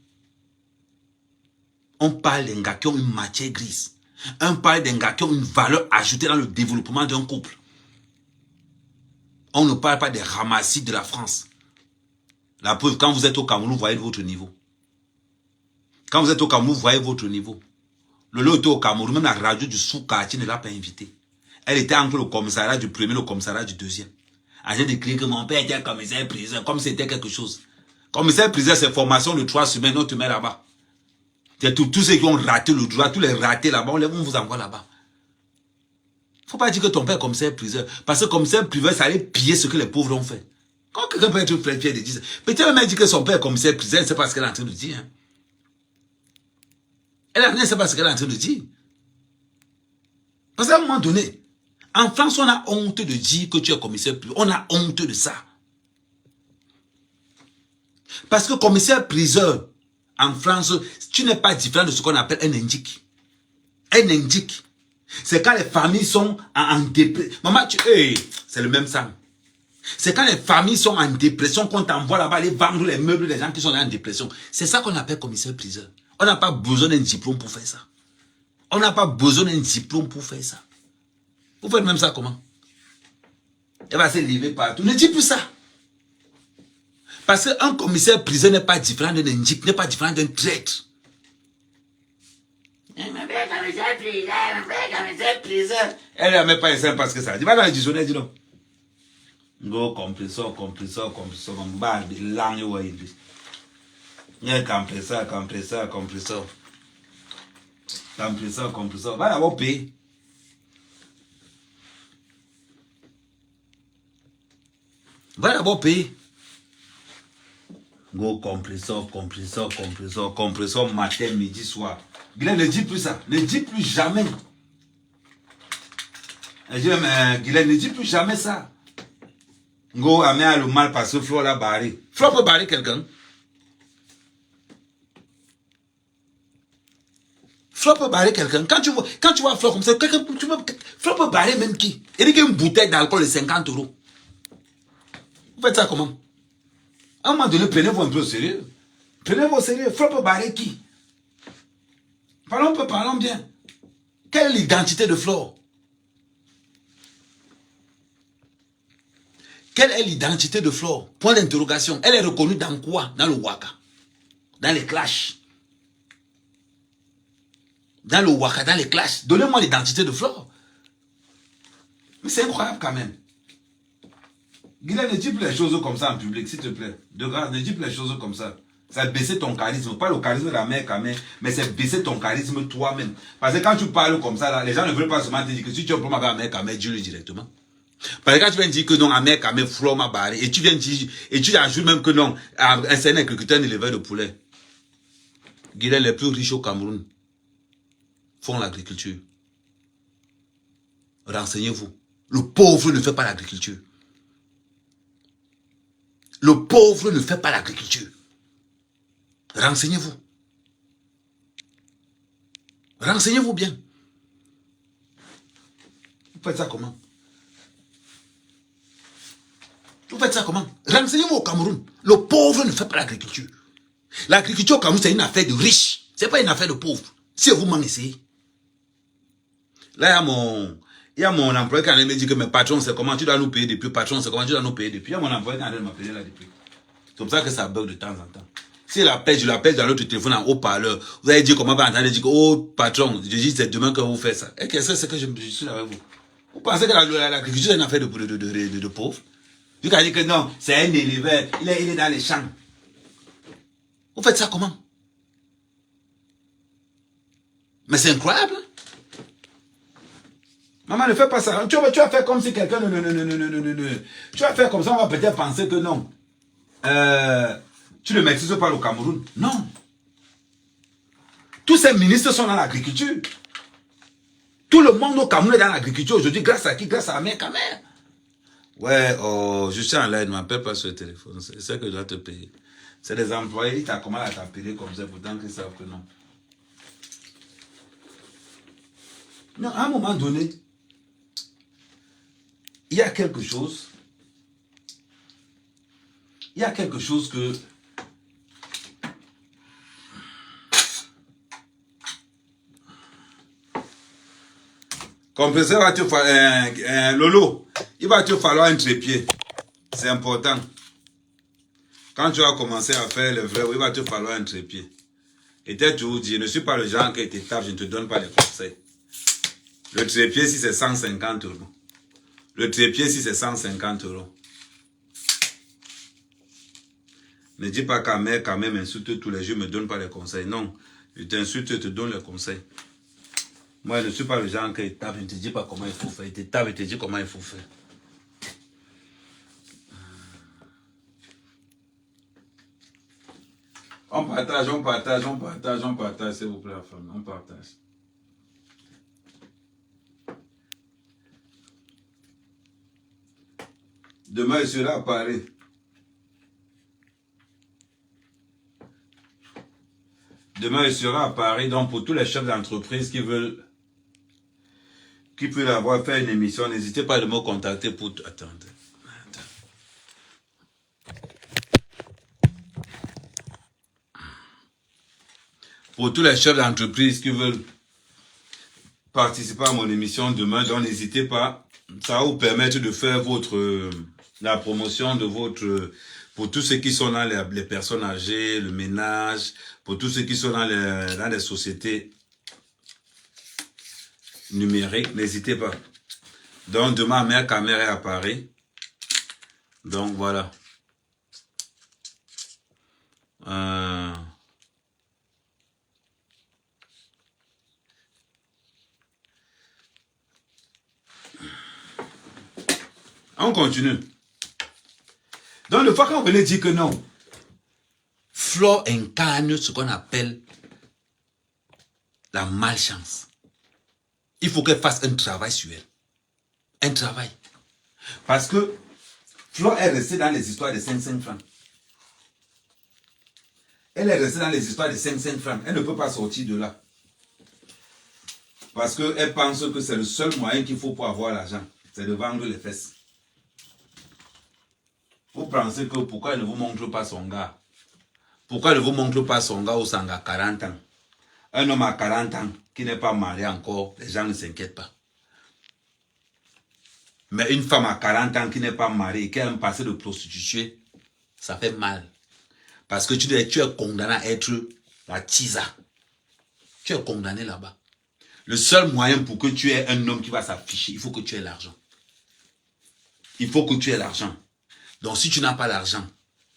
On parle d'un gars qui ont une matière grise. On parle d'un gars qui ont une valeur ajoutée dans le développement d'un couple. On ne parle pas des ramassis de la France. La preuve, quand vous êtes au Cameroun, vous voyez votre niveau. Quand vous êtes au Cameroun, vous voyez votre niveau. Le lot était au Cameroun, même la radio du sous-quartier ne l'a pas invité. Elle était entre le commissariat du premier et le commissariat du deuxième. Elle a déclaré que mon père était commissaire priseur, comme c'était quelque chose. Commissaire priseur, c'est formation de 3 semaines, on te met là-bas. C'est tous ceux qui ont raté le droit, tous les ratés là-bas, on vous envoie là-bas. Faut pas dire que ton père est commissaire priseur. Parce que commissaire priseur, ça allait piller ce que les pauvres ont fait. Quand quelqu'un peut être fier de dire ça, peut-être même dire que son père est commissaire priseur, c'est pas ce qu'elle est en train de dire. Hein. Elle a rien, c'est pas ce qu'elle est en train de dire. Parce qu'à un moment donné, en France, on a honte de dire que tu es commissaire priseur. On a honte de ça. Parce que commissaire priseur, en France, tu n'es pas différent de ce qu'on appelle un indique. Un indique. C'est quand les familles sont en dépression. Maman, c'est le même sang. C'est quand les familles sont en dépression qu'on t'envoie là-bas aller vendre les meubles des gens qui sont en dépression. C'est ça qu'on appelle commissaire priseur. On n'a pas besoin d'un diplôme pour faire ça. On n'a pas besoin d'un diplôme pour faire ça. Vous faites même ça comment? Elle va se lever partout. Ne dis plus ça. Parce qu'un commissaire priseur n'est pas différent d'un indique, n'est pas différent d'un traître. Elle n'a même pas essayé parce que ça. Dis pas dans le dictionnaire, dis donc. Go compressor, on bat de langue ou il dit. Yeah, compressor. Va d'abord payer. Va d'abord payer. Go compressor, matin, midi, soir. Guylaine, ne dis plus ça. Ne dis plus jamais. Guylaine, ne dis plus jamais ça. Go amène le mal parce que Flore l'a barré. Flore peut barrer quelqu'un. Flore peut barrer quelqu'un. Quand tu vois Flore comme ça, Flore peut barrer même qui? Il dit qu'il y a une bouteille d'alcool de 50 €. Vous faites ça comment? À un moment donné, prenez-vous un peu au sérieux. Prenez-vous au sérieux. Flore peut barrer qui? Parlons bien. Quelle est l'identité de Flore? Quelle est l'identité de Flore? Point d'interrogation. Elle est reconnue dans quoi? Dans le Waka. Dans les clashs. dans le Waka, dans les clashs. Donnez-moi l'identité de Flore. Mais c'est incroyable quand même. Guilhem, ne dis plus les choses comme ça en public, s'il te plaît. De grâce, ne dis plus les choses comme ça. Ça baisser ton charisme. Pas le charisme de la mère Kamé, mais c'est baisser ton charisme toi-même. Parce que quand tu parles comme ça, là, les gens ne veulent pas seulement te dire que si tu as un problème avec la mère Kamé, dis-le directement. Parce que quand tu viens dire que non, la mère Kamé, Flore m'a barré, et tu viens dire, et tu ajoutes même que non, un certain agriculteur, un éleveur de poulet. Guilhem, les plus riches au Cameroun font l'agriculture. Renseignez-vous. Le pauvre ne fait pas l'agriculture. Le pauvre ne fait pas l'agriculture. Renseignez-vous. Renseignez-vous bien. Vous faites ça comment? Vous faites ça comment? Renseignez-vous au Cameroun. Le pauvre ne fait pas l'agriculture. L'agriculture au Cameroun, c'est une affaire de riches. Ce n'est pas une affaire de pauvres. Si vous m'en essayez. Là, il y a mon employé qui me dit que mes patrons, c'est comment tu dois nous payer depuis. Patron, c'est comment tu dois nous payer depuis. Il y a mon employé qui m'appeler là depuis. C'est comme ça que ça bug de temps en temps. Si je l'appelle dans l'autre téléphone en haut-parleur. Vous allez dire comment va entendre dire, oh patron, je dis c'est demain que vous faites ça. Et qu'est-ce que c'est que je suis avec vous? Vous pensez que l'agriculture est une affaire de pauvres? Vous allez dire que non, c'est un éleveur, il est dans les champs. Vous faites ça comment? Mais c'est incroyable. Maman, ne fais pas ça. Tu vas faire comme si quelqu'un... Tu vas faire comme ça, on va peut-être penser que non. Tu ne maîtrises pas le Cameroun. Non. Tous ces ministres sont dans l'agriculture. Tout le monde au Cameroun est dans l'agriculture aujourd'hui. Grâce à qui? Grâce à la mère Kamé. Ouais, oh, je suis en ligne, ne m'appelle pas sur le téléphone. C'est ça que je dois te payer. C'est des employés, ils t'ont commencé à t'appeler comme ça, pourtant qu'ils savent que non. Non, à un moment donné, il y a quelque chose. Il y a quelque chose que... Compresseur va te falloir... Lolo, il va te falloir un trépied. C'est important. Quand tu vas commencer à faire le vrai, il va te falloir un trépied. Et t'es toujours dit, je ne suis pas le genre qui te tape, je ne te donne pas les conseils. Le trépied, si c'est 150 €. Le trépied, si c'est 150 €. Ne dis pas qu'à mère, quand même, m'insulte tous les jours, ne me donne pas les conseils. Non, je t'insulte, je te donne les conseils. Moi, je ne suis pas le genre qui te tape, je ne te dis pas comment il faut faire. Il te tape, il te dit comment il faut faire. On partage, on partage, on partage, on partage, s'il vous plaît, la femme. On partage. Demain, je serai à Paris. Demain, je serai à Paris. Donc, pour tous les chefs d'entreprise qui veulent avoir fait une émission, n'hésitez pas à me contacter pour... Attendez. Pour tous les chefs d'entreprise qui veulent participer à mon émission demain, donc n'hésitez pas. Ça va vous permettre de faire la promotion de votre... Pour tous ceux qui sont dans les personnes âgées, le ménage, pour tous ceux qui sont dans les sociétés numériques, n'hésitez pas. Donc demain, mère caméra est à Paris. Donc voilà. On continue. Donc, le fois qu'on venait dire que non, Flore incarne ce qu'on appelle la malchance. Il faut qu'elle fasse un travail sur elle. Un travail. Parce que Flore est restée dans les histoires de 500 francs. Elle est restée dans les histoires de 500 francs. Elle ne peut pas sortir de là. Parce qu'elle pense que c'est le seul moyen qu'il faut pour avoir l'argent. C'est de vendre les fesses. Vous pensez que pourquoi elle ne vous montre pas son gars? Pourquoi elle ne vous montre pas son gars au Sanga 40 ans? Un homme à 40 ans qui n'est pas marié encore, les gens ne s'inquiètent pas. Mais une femme à 40 ans qui n'est pas mariée, qui a un passé de prostituée, ça fait mal. Parce que tu es condamné à être la tisa. Tu es condamné là-bas. Le seul moyen pour que tu aies un homme qui va s'afficher, il faut que tu aies l'argent. Il faut que tu aies l'argent. Donc si tu n'as pas l'argent,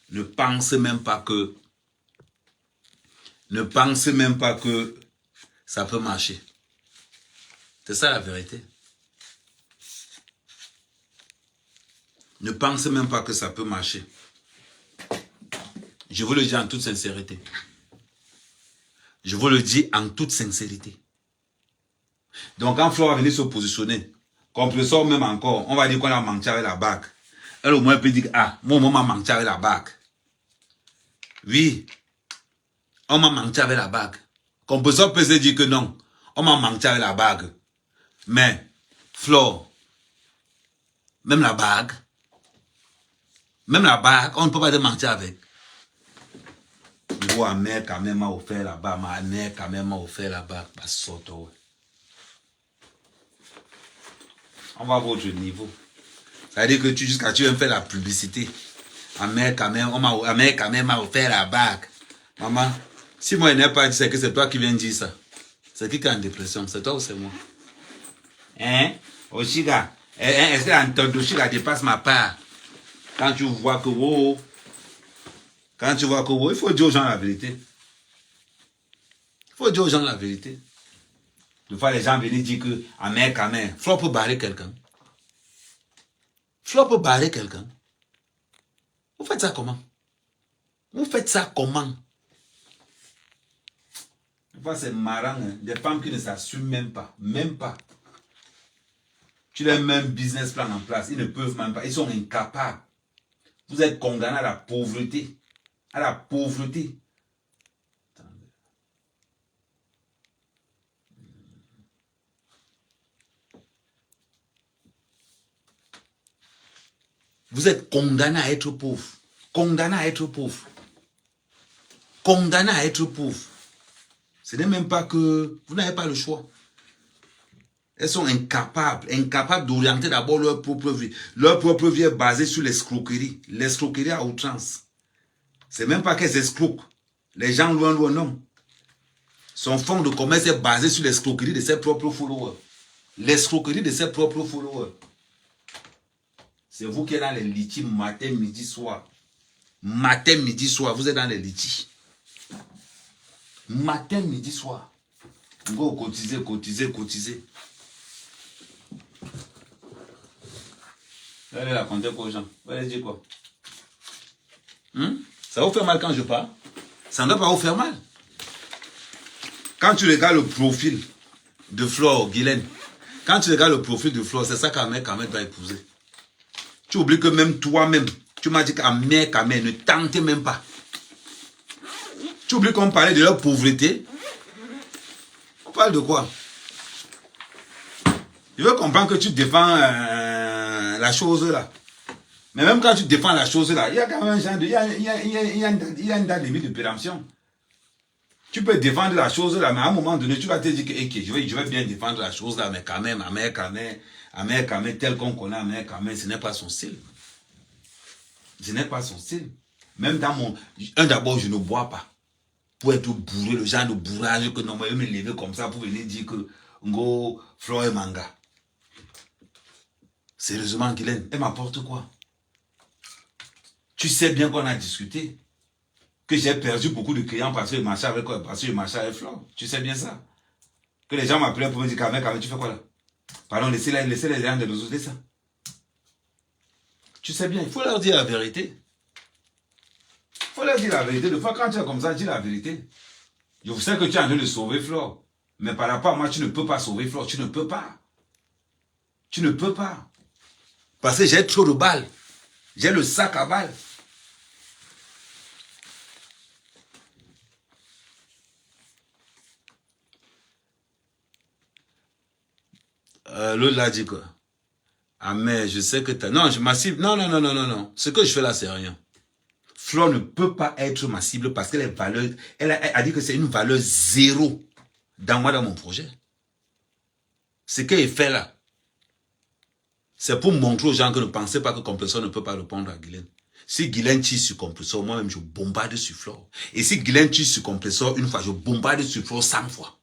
ne pense même pas que ça peut marcher. C'est ça la vérité. Ne pense même pas que ça peut marcher. Je vous le dis en toute sincérité. Je vous le dis en toute sincérité. Donc quand Flo va venir se positionner, compresseur même encore, on va dire qu'on a manqué avec la bague. Elle au moins peut dire, ah, moi on m'a manqué avec la bague. Oui, on m'a manqué avec la bague. Compresseur peut se dire que non, on m'a manqué avec la bague. Mais, Flo, même la bague, on ne peut pas te mentir avec. Ma mère quand même m'a offert la bague, ma mère quand même m'a offert la bague. On va voir votre niveau. Ça veut dire que jusqu'à tu viens faire la publicité. Ma mère quand même m'a offert la bague. Maman, si moi je n'ai pas dit, c'est que c'est toi qui viens dire ça. C'est qui est en dépression? C'est toi ou c'est moi? Hein? Oshiga, est-ce que l'entente Oshiga dépasse ma part? Quand tu vois que wow, il faut dire aux gens la vérité. Il faut dire aux gens la vérité. Des fois, les gens viennent dire que, amer, Flo peut barrer quelqu'un. Flo peut barrer quelqu'un. Vous faites ça comment? Vous faites ça comment? Des fois, c'est marrant, hein? Des femmes qui ne s'assument même pas. Même pas. Tu leur mets un business plan en place. Ils ne peuvent même pas. Ils sont incapables. Vous êtes condamnés à la pauvreté. À la pauvreté. Vous êtes condamné à être pauvre. Condamné à être pauvre. Condamné à être pauvre. Ce n'est même pas que vous n'avez pas le choix. Elles sont incapables d'orienter d'abord leur propre vie. Leur propre vie est basée sur l'escroquerie. L'escroquerie à outrance. C'est même pas qu'elles escroquent. Les gens loin, non. Son fonds de commerce est basé sur l'escroquerie de ses propres followers. L'escroquerie de ses propres followers. C'est vous qui êtes dans les litiges matin, midi, soir. Matin, midi, soir, vous êtes dans les litiges. Matin, midi, soir. Vous cotisez. Vous allez la compter pour les gens. Vous allez dire quoi? Ça vous fait mal quand je parle? Ça ne doit pas vous faire mal. Quand tu regardes le profil de Flore Guilaine, quand tu regardes le profil de Flore, c'est ça qu'Ahmed va épouser. Tu oublies que même toi-même, tu m'as dit qu'Ahmed ne tente même pas. Tu oublies qu'on parlait de leur pauvreté. On parle de quoi? Je veux comprendre que tu défends la chose là. Mais même quand tu défends la chose là, il y a quand même un genre de... Il y a une date limite de péremption. Tu peux défendre la chose là, mais à un moment donné, tu vas te dire que okay, je vais bien défendre la chose là, mais quand même, tel qu'on connaît, ce n'est pas son style. Ce n'est pas son style. Même dans mon... D'abord, je ne bois pas. Pour être bourré, le genre de bourrage que non, moi, je me lever comme ça pour venir dire que Ngo, Flore et Manga. Sérieusement, Guylaine, elle m'apporte quoi? Tu sais bien qu'on a discuté. Que j'ai perdu beaucoup de clients parce que je marchais avec quoi? Parce que je marchais avec Flore. Tu sais bien ça. Que les gens m'appelaient pour me dire, Kamel, tu fais quoi là? Pardon, laissez les gens de nous aider ça. Tu sais bien, il faut leur dire la vérité. Il faut leur dire la vérité. Des fois, quand tu es comme ça, dis la vérité. Je sais que tu es en train de sauver Flore. Mais par rapport à moi, tu ne peux pas sauver Flore. Tu ne peux pas. Tu ne peux pas. Parce que j'ai trop de balles. J'ai le sac à balles. L'autre l'a dit quoi? Ah mais je sais que tu as... Non, je ma cible. Non. Ce que je fais là, c'est rien. Flore ne peut pas être ma cible parce qu'elle est valeur... Elle a dit que c'est une valeur zéro dans mon projet. Ce qu'elle fait là, c'est pour montrer aux gens que ne pensez pas que Compressor ne peut pas répondre à Guylaine. Si Guylaine tire sur Compressor, moi-même je bombarde sur Flore. Et si Guylaine tire sur Compressor une fois, je bombarde sur Flore 100 fois.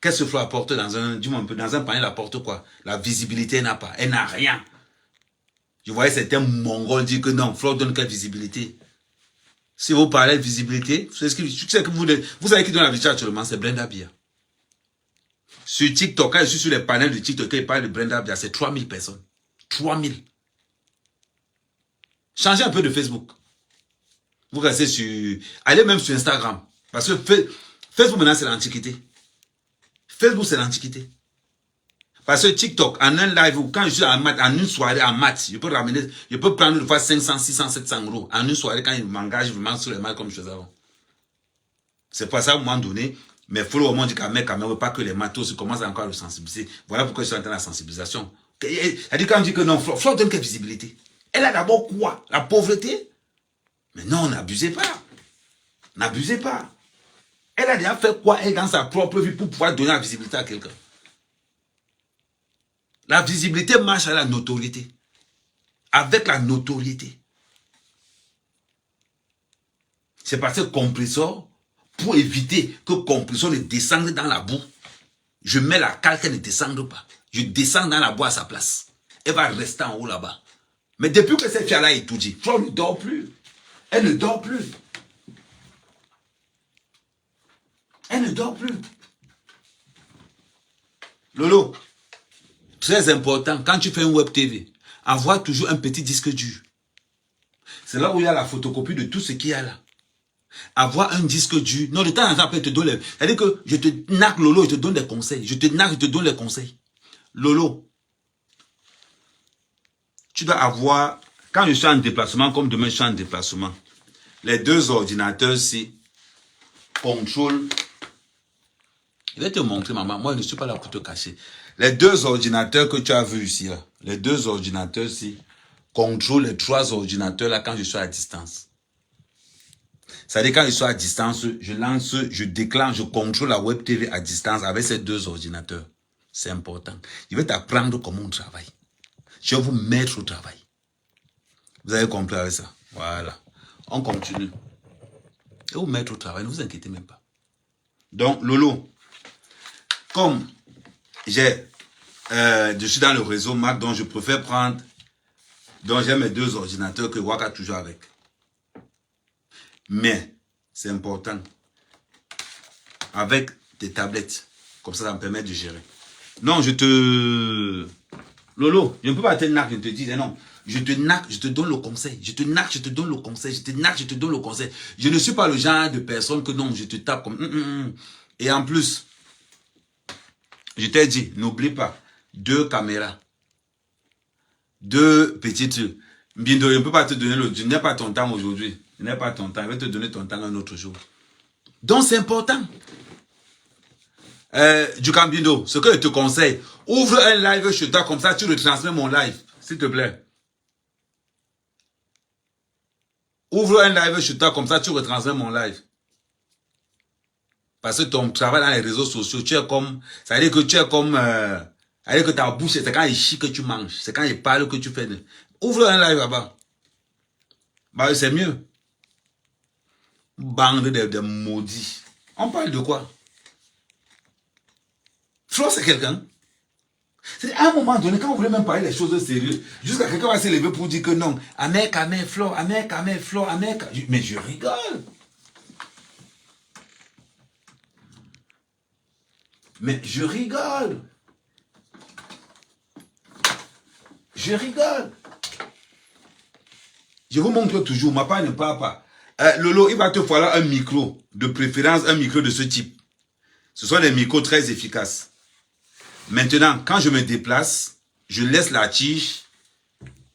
Qu'est-ce que Flo apporte dans un, dis-moi un peu, dans un panel, elle apporte quoi? La visibilité, elle n'a pas. Elle n'a rien. Je voyais certains mongols dire que non, Flo donne quelle visibilité? Si vous parlez de visibilité, vous savez qui donne la visibilité actuellement, c'est Brenda Bia. Sur TikTok, quand je suis sur les panels de TikTok, il parle de Brenda Bia, c'est 3000 personnes. 3000. Changez un peu de Facebook. Vous restez sur... Allez même sur Instagram. Parce que Facebook maintenant, c'est l'antiquité. Facebook, c'est l'antiquité. Parce que TikTok, en un live, ou quand je suis en une soirée en maths, je peux prendre une fois 500, 600, 700 euros. En une soirée, quand il m'engage vraiment sur les maths comme je faisais avant. C'est pas ça, à un moment donné, mais il faut au moins dire quand même, pas que les matos commencent encore à le sensibiliser. Voilà pourquoi je suis en train de la sensibilisation. Elle dit quand on dit que non, Flo donne quelle visibilité? Elle a d'abord quoi? La pauvreté? Mais non, n'abusez pas. N'abusez pas. Elle a déjà fait quoi, elle, dans sa propre vie pour pouvoir donner la visibilité à quelqu'un? La visibilité marche à la notoriété. Avec la notoriété. C'est parce que compresseur, pour éviter que compresseur ne descende dans la boue, je mets la cale qu'elle ne descende pas. Je descends dans la boue à sa place. Elle va rester en haut là-bas. Mais depuis que cette fille-là est tout dit, Flo ne dort plus. Elle ne dort plus. Elle ne dort plus. Lolo, très important, quand tu fais une web TV, avoir toujours un petit disque dur. C'est là où il y a la photocopie de tout ce qu'il y a là. Avoir un disque dur. Non, de temps en temps, après, je te donne les... C'est-à-dire que je te narque, Lolo, je te donne des conseils. Je te narque, je te donne les conseils. Lolo, tu dois avoir... Quand je suis en déplacement, comme demain je suis en déplacement, les deux ordinateurs ici contrôlent... Je vais te montrer, maman. Moi, je ne suis pas là pour te cacher. Les deux ordinateurs que tu as vus ici, là, les deux ordinateurs ici, contrôlent les trois ordinateurs là quand je suis à distance. C'est-à-dire quand je suis à distance, je lance, je déclenche, je contrôle la web TV à distance avec ces deux ordinateurs. C'est important. Je vais t'apprendre comment on travaille. Je vais vous mettre au travail. Vous avez compris avec ça? Voilà. On continue. Je vais vous mettre au travail, ne vous inquiétez même pas. Donc, Lolo, comme je suis dans le réseau Mac, donc je préfère prendre, donc j'ai mes deux ordinateurs que Waka toujours avec. Mais, c'est important, avec des tablettes, comme ça me permet de gérer. Non, Lolo, je ne peux pas te narquer, je te dis, non. Je te narque, je te donne le conseil. Je te narque, je te donne le conseil. Je te narque, je te donne le conseil. Je ne suis pas le genre de personne que non, je te tape comme... Et en plus, je t'ai dit, n'oublie pas, 2 caméras, 2 petites... Bindo, je ne peux pas te donner le... Je n'ai pas ton temps aujourd'hui. Je n'ai pas ton temps. Je vais te donner ton temps un autre jour. Donc, c'est important. Du Cambindo, ce que je te conseille, ouvre un live chez toi, comme ça, tu retransmets mon live, s'il te plaît. Ouvre un live chez toi, comme ça, tu retransmets mon live. Parce que ton travail dans les réseaux sociaux, tu es comme... Ça veut dire que tu es comme... ça veut dire que ta bouche, c'est quand il chie que tu manges. C'est quand il parle que tu fais... Ouvre un live là-bas. Bah, c'est mieux. Bande de maudits. On parle de quoi? Flo, c'est quelqu'un. C'est à un moment donné, quand on voulait même parler des choses sérieuses, jusqu'à quelqu'un va se lever pour dire que non. Amer, Flo, Amer, Flo, Amer. Mais je rigole. Mais je rigole. Je rigole. Je vous montre toujours, ma part ne part pas. Lolo, il va te falloir un micro, de préférence un micro de ce type. Ce sont des micros très efficaces. Maintenant, quand je me déplace, je laisse la tige,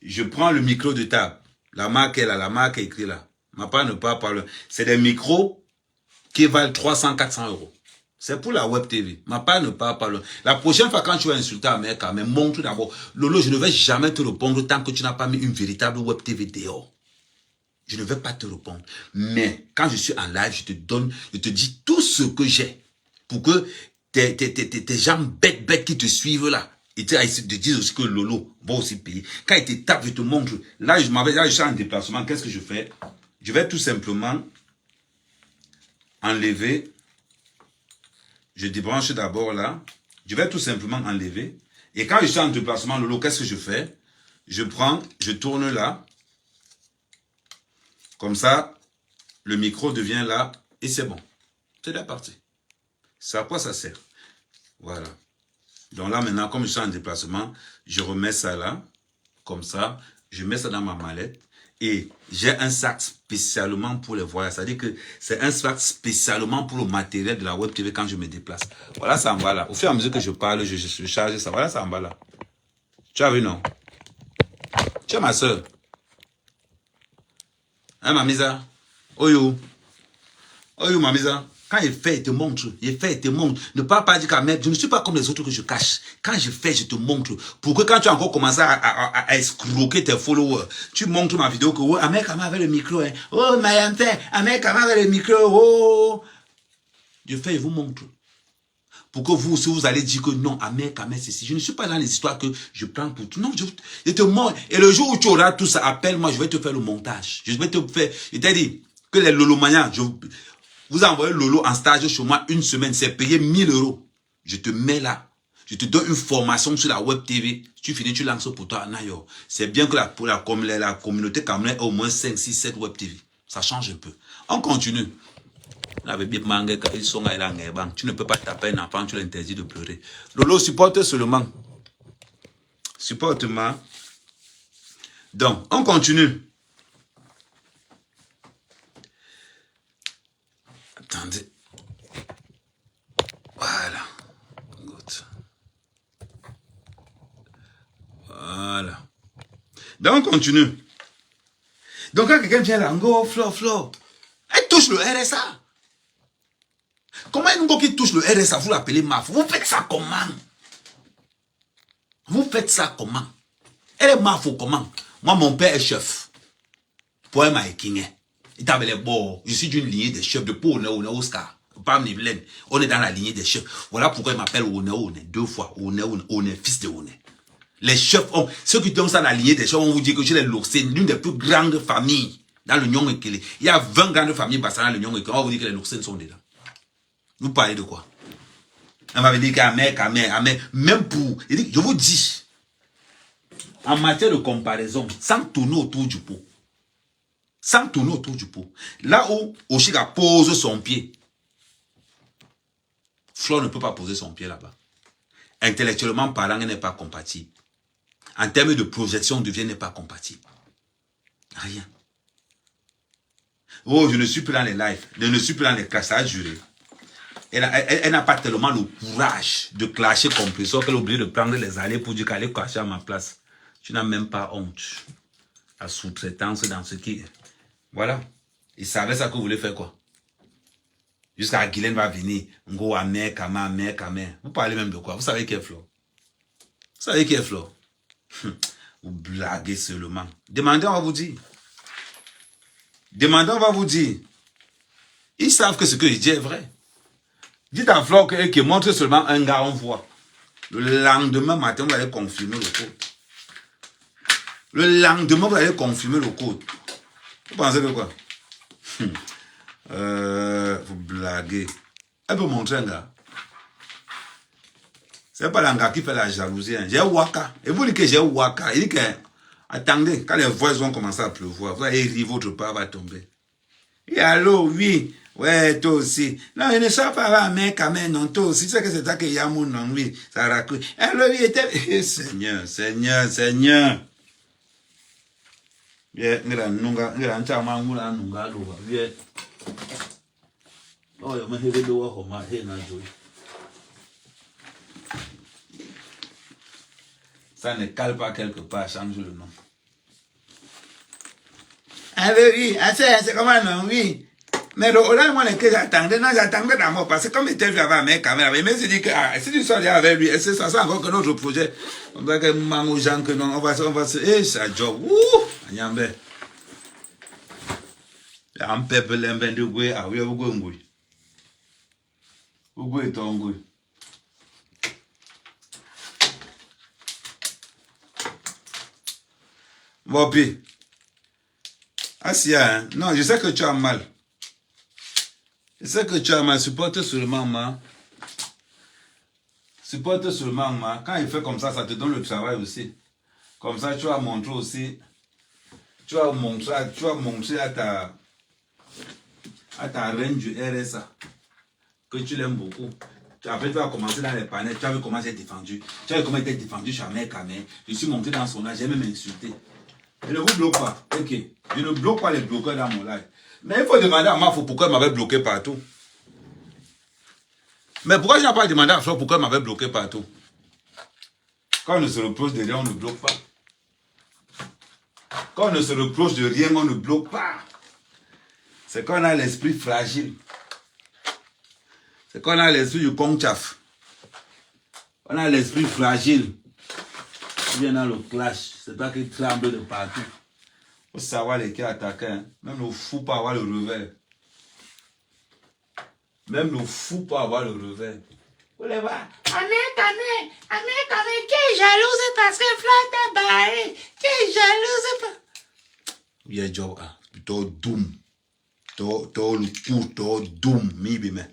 je prends le micro de table. La marque est là, la marque est écrite là. Ma part ne part pas. C'est des micros qui valent 300, 400 euros. C'est pour la web TV. Ma part ne part pas. La prochaine fois quand tu vas insulter America, mais montre d'abord. Lolo, je ne vais jamais te répondre tant que tu n'as pas mis une véritable web TV dehors. Je ne vais pas te répondre. Mais quand je suis en live, je te dis tout ce que j'ai pour que tes gens bêtes qui te suivent là, et te disent aussi que Lolo va aussi payer. Quand il te tape, je te montre. Là, je suis en déplacement. Qu'est-ce que je fais? Je vais tout simplement enlever Je débranche d'abord là. Je vais tout simplement enlever. Et quand je suis en déplacement, Lolo, qu'est-ce que je fais? Je prends, je tourne là. Comme ça, le micro devient là. Et c'est bon. C'est la partie. C'est à quoi ça sert? Voilà. Donc là, maintenant, comme je suis en déplacement, je remets ça là. Comme ça. Je mets ça dans ma mallette. Et j'ai un sac spécialement pour les voyages. C'est-à-dire que c'est un sac spécialement pour le matériel de la Web TV quand je me déplace. Voilà, ça en va là. Au fur et à mesure que je parle, je charge ça. Voilà, ça en va là. Tu as vu, non? Tu es ma soeur. Hein, Mamisa? Oyo. Oyo, Mamisa. Quand il fait, il te montre. Il fait, il te montre. Ne parle pas dire qu'à mettre. Je ne suis pas comme les autres que je cache. Quand je fais, je te montre. Pour que quand tu as encore commencé à escroquer tes followers, tu montres ma vidéo que, oh, Ahmed Kama avec le micro, hein. Oh, Mayam fait, Ahmed Kama avec le micro, oh. Je fais, je vous montre. Pour que vous aussi, vous allez dire que non, Ahmed Kama, c'est si. Je ne suis pas dans les histoires que je prends pour tout. Non, je te montre. Et le jour où tu auras tout ça, appelle-moi, je vais te faire le montage. Je vais te faire. Je t'ai dit que les lolomaniens, vous envoyez Lolo en stage chez moi une semaine, c'est payé 1000 €. Je te mets là. Je te donne une formation sur la Web TV. Si tu finis, tu lances pour toi. C'est bien que pour la communauté Cameroun ait au moins 5, 6, 7 Web TV. Ça change un peu. On continue. Tu ne peux pas taper un enfant, tu l'interdis de pleurer. Lolo, supporte seulement. Supporte-moi. Donc, on continue. Attendez. Voilà. Good. Voilà. Donc, on continue. Donc, quand quelqu'un vient là, Flo, elle touche le RSA. Comment une go qui touche le RSA, vous l'appelez MAF? Vous faites ça comment? Vous faites ça comment? Elle est MAF ou comment? Moi, mon père est chef. Pour un King. Il t'appelait bon. Je suis d'une lignée des chefs de Pau, Oscar. On est dans la lignée des chefs. Voilà pourquoi il m'appelle One, 2 fois. One, fils de One. Les chefs, ceux qui donnent ça dans la lignée des chefs, on vous dit que j'ai les Loxé, l'une des plus grandes familles dans le Nyong Ekele. Il y a 20 grandes familles dans le Nyong Ekele. On vous dit que les Loxé sont dedans. Vous parlez de quoi? On va vous dire qu'Amer, même pour. Je vous dis, en matière de comparaison, sans tourner autour du pot. Sans tourner autour du pot. Là où Oshika pose son pied, Flo ne peut pas poser son pied là-bas. Intellectuellement parlant, elle n'est pas compatible. En termes de projection, n'est pas compatible. Rien. Oh, je ne suis plus dans les lives. Je ne suis plus dans les classes, ça a juré. Elle n'a pas tellement le courage de clasher compresseur qu'elle est obligée de prendre les allées pour dire qu'elle est cachée à ma place. Tu n'as même pas honte. La sous-traitance dans ce qui... Voilà. Il savait ça que vous voulez faire quoi? Jusqu'à Guylaine va venir. Ngo Ahmed Kama. Vous parlez même de quoi? Vous savez qui est Flo? Vous savez qui est Flo? Vous blaguez seulement. Demandez, on va vous dire. Demandez, on va vous dire. Ils savent que ce que je dis est vrai. Dites à Flo qu'il montre seulement un gars, on voit. Le lendemain matin, vous allez confirmer le code. Le lendemain, vous allez confirmer le code. Vous pensez que quoi? Vous blaguez. Elle peut montrer un gars. C'est pas l'un gars qui fait la jalousie. Hein. J'ai Waka. Et vous dites que j'ai Waka. Il dit que, attendez, quand les voix vont commencer à pleuvoir, vous allez rire, votre part va tomber. Et allô, oui. Ouais, toi aussi. Non, je ne sais pas un mec quand même, non, toi aussi. Tu sais que c'est ça que Yamou, non, oui. Ça raconte. Alors, oui, était. Seigneur. Bien, ça ne cale pas quelque part, change le nom. Ah oui, c'est comment non, oui. Mais là, moi, j'attendais d'abord, parce que comme il était vu avec ma caméra, mais je dis que si tu sors avec lui, c'est ça, c'est encore que notre projet. On va que aux gens que non, on va se, ça job, ouh, Nyambe. Un peuple l'embende de goué, ah oui, vous goué. Vous goué, ton goué. Bon, puis, Asia, hein? Non, je sais que tu as mal. Je sais que tu as mal, supporte seulement, moi. Supporte seulement, ma. Quand il fait comme ça te donne le travail aussi. Comme ça, tu vas montrer aussi. Tu vas montrer à ta reine du RSA que tu l'aimes beaucoup. Après, tu vas commencer dans les panels, tu as vu comment j'ai défendu. Tu as vu comment il était défendu chez Ahmed Kamé. Je suis monté dans son live, j'ai même insulté. Je ne vous bloque pas. Ok. Je ne bloque pas les bloqueurs dans mon live. Mais il faut demander à Mafo pourquoi il m'avait bloqué partout. Mais pourquoi je n'ai pas demandé à Flo pourquoi il m'avait bloqué partout? Quand on ne se reproche de rien, on ne bloque pas. Quand on ne se reproche de rien, on ne bloque pas. C'est quand on a l'esprit fragile. C'est quand on a l'esprit du conchaf. On a l'esprit fragile. Il vient dans le clash. C'est pas qu'il tremble de partout. Il faut savoir lesquels attaquer. Hein. Même le fou peut avoir le revers. Même le fou peut avoir le revers. Vous les voir. Ahmed Kamé, qui est jalouse parce que Flo t'a barré. Qui est jalouse parce... Il y a Joe, plutôt doom. Plutôt le coup, plutôt doom. Mibime.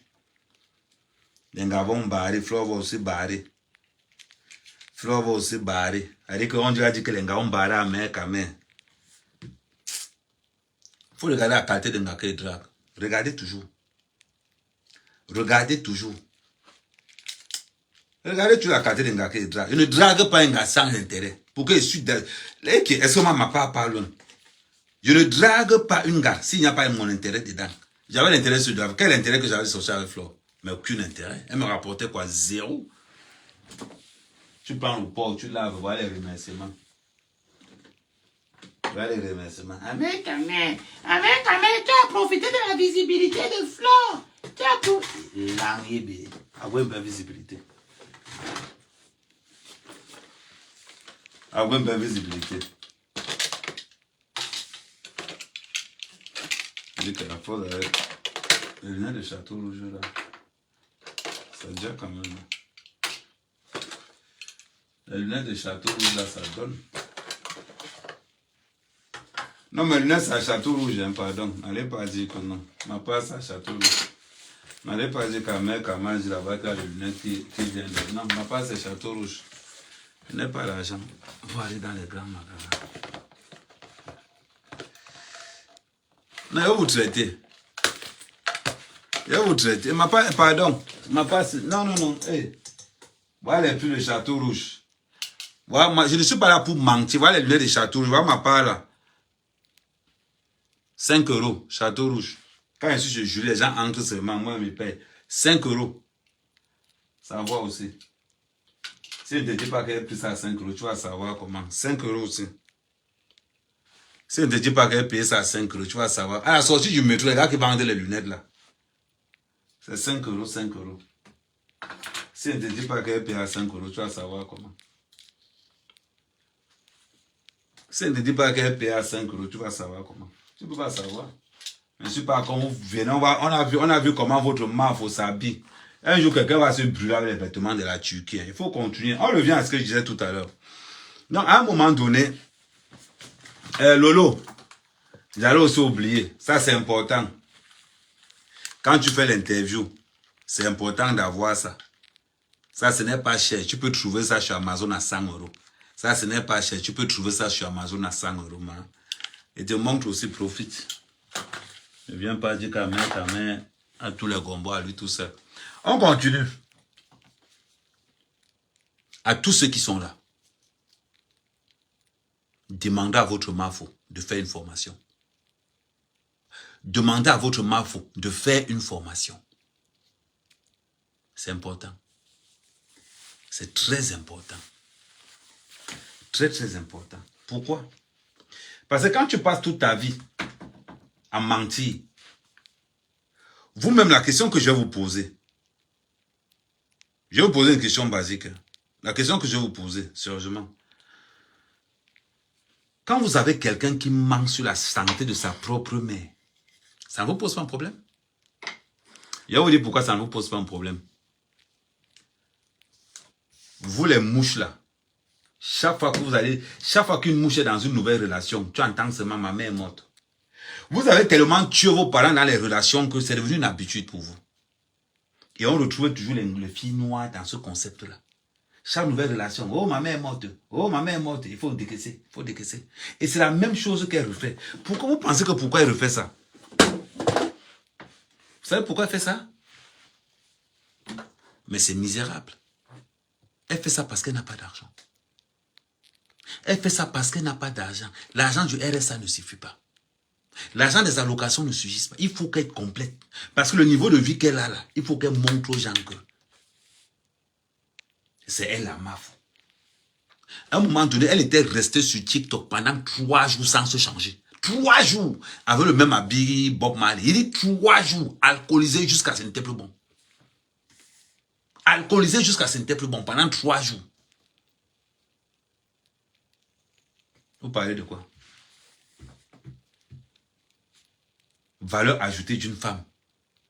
Les gars vont barrer, Flo va aussi barrer. Flo va aussi barrer. C'est-à-dire qu'on dit que les gars vont barrer à main quand même. Il faut regarder la qualité d'un gars qui drague. Regardez toujours. Regardez toujours. Regardez toujours la qualité d'un gars qui drague. Il ne drague pas un gars sans intérêt. Pour que je suis... Est-ce que ma part parle? Je ne drague pas une gars s'il n'y a pas mon intérêt dedans. J'avais l'intérêt sur drague. Quel intérêt que j'avais sur avec Flo? Mais aucun intérêt. Elle me rapportait quoi? Zéro. Tu prends le pot, tu laves, voilà les remerciements. Voilà les remerciements. Ahmed Kamé, tu as profité de la visibilité de Flo. Tu as profité. L'angébé. Avoir une belle visibilité. Avoir une belle visibilité. Je dis que la fois avec les lunettes de Château Rouge là. Ça déjà quand même. Les lunettes de Château Rouge là, ça donne. Non, mais les lunettes c'est à Château Rouge, hein, pardon. N'allez pas dire que non. Ma part c'est à Château Rouge. N'allez pas dire qu'à mec, à manger là-bas, qu'il y a les lunettes qui viennent de... Non, ma part c'est Château Rouge. Je n'ai pas l'argent. Il faut aller dans les grands magasins. Non, je vais vous traiter. Je vais vous traiter. Ma part, pardon. Ma part c'est... Non. Hey. Voilà les prix de Château Rouge. Voilà, moi, je ne suis pas là pour mentir. Voilà les lunettes de Château Rouge. Voilà ma part là. 5 €, Château Rouge. Quand je suis chez Julie, les gens entrent seulement, moi je me paye. 5 €. Ça va aussi. Si je ne te dis pas qu'elle a pris ça à 5 €, tu vas savoir comment. 5 € aussi. Si je ne te dis pas qu'elle a payé ça à 5 €, tu vas savoir. À la sortie du métro, les gars qui vendent les lunettes là. C'est 5 €, 5 €. Si je ne te dis pas qu'elle a payé à 5 €, tu vas savoir comment. Si je ne te dis pas qu'elle a payé à 5 €, tu vas savoir comment. Tu ne peux pas savoir. Je ne suis pas comme vous venez. On a vu comment votre mafo s'habille. Un jour, quelqu'un va se brûler avec les vêtements de la Turquie. Il faut continuer. On revient à ce que je disais tout à l'heure. Donc, à un moment donné, Lolo, j'allais aussi oublier. Ça, c'est important. Quand tu fais l'interview, c'est important d'avoir ça. Ça, ce n'est pas cher. Tu peux trouver ça sur Amazon à 100 €. Ça, ce n'est pas cher. Tu peux trouver ça sur Amazon à 100 €. Man. Et te montre aussi, profite. Ne viens pas dire qu'à main, à tous les gombos, à lui tout seul. On continue. À tous ceux qui sont là, demandez à votre mafo de faire une formation. Demandez à votre mafo de faire une formation. C'est important. C'est très important. Très, très important. Pourquoi? Parce que quand tu passes toute ta vie à mentir, vous-même, la question que je vais vous poser, je vais vous poser une question basique. La question que je vais vous poser, sérieusement. Quand vous avez quelqu'un qui ment sur la santé de sa propre mère, ça ne vous pose pas un problème? Je vais vous dire pourquoi ça ne vous pose pas un problème. Vous les mouches là, chaque fois qu'une mouche est dans une nouvelle relation, tu entends seulement ma mère est morte. Vous avez tellement tué vos parents dans les relations que c'est devenu une habitude pour vous. Et on retrouve toujours les filles noires dans ce concept-là. Chaque nouvelle relation, oh ma mère est morte, oh ma mère est morte, il faut décaisser, il faut décaisser. Et c'est la même chose qu'elle refait. Pourquoi vous pensez que pourquoi elle refait ça? Vous savez pourquoi elle fait ça? Mais c'est misérable. Elle fait ça parce qu'elle n'a pas d'argent. Elle fait ça parce qu'elle n'a pas d'argent. L'argent du RSA ne suffit pas. L'argent des allocations ne suffit pas. Il faut qu'elle complète. Parce que le niveau de vie qu'elle a là, il faut qu'elle montre aux gens que c'est elle la mafia. À un moment donné, elle était restée sur TikTok pendant 3 jours sans se changer. 3 jours. Avec le même habit Bob Marley. Il dit 3 jours. Alcoolisé jusqu'à ce n'était plus bon. Alcoolisé jusqu'à ce n'était plus bon pendant 3 jours. Vous parlez de quoi? Valeur ajoutée d'une femme,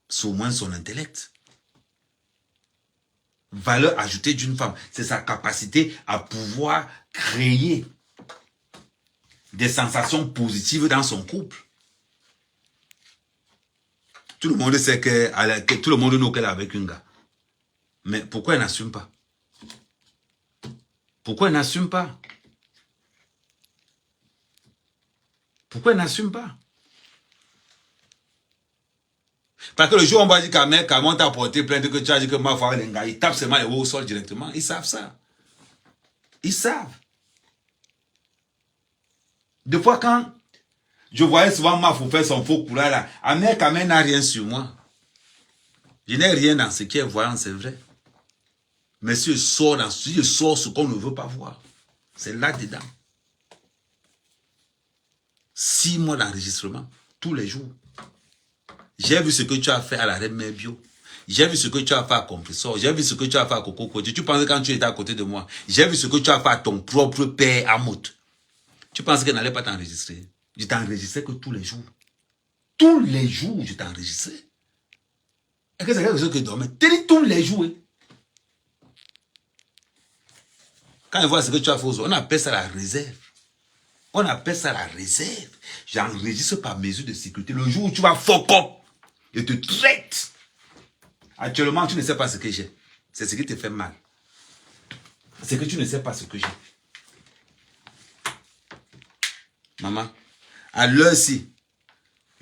c'est au moins son intellect. Valeur ajoutée d'une femme, c'est sa capacité à pouvoir créer des sensations positives dans son couple. Tout le monde sait que tout le monde nous qu'elle est avec un gars. Mais pourquoi elle n'assume pas? Pourquoi elle n'assume pas? Pourquoi elle n'assume pas? Parce que le jour où on va dire qu'à mec, comment t'as porté plainte que tu as dit que ma foi, les gars, ils tapent seulement les hauts au sol directement. Ils savent ça. Ils savent. Des fois, quand je voyais souvent ma foi faire son faux courage là, Amère Kamel n'a rien sur moi. Je n'ai rien dans ce qui est voyant, c'est vrai. Mais si je sors ce qu'on ne veut pas voir, c'est là-dedans. 6 mois d'enregistrement, tous les jours. J'ai vu ce que tu as fait à la Reine Mère Bio. J'ai vu ce que tu as fait à Compressor. J'ai vu ce que tu as fait à Coco Côté. Tu pensais quand tu étais à côté de moi. J'ai vu ce que tu as fait à ton propre père Amout. Tu pensais qu'elle n'allait pas t'enregistrer. Je t'enregistrais que tous les jours. Tous les jours, je t'enregistrais. Est-ce que c'est quelque chose que je dormais? Tous les jours. Quand je vois ce que tu as fait, on appelle ça la réserve. On appelle ça la réserve. J'enregistre par mesure de sécurité. Le jour où tu vas fuck up, je te traite. Actuellement, tu ne sais pas ce que j'ai. C'est ce qui te fait mal. C'est que tu ne sais pas ce que j'ai. Maman, à l'heure-ci,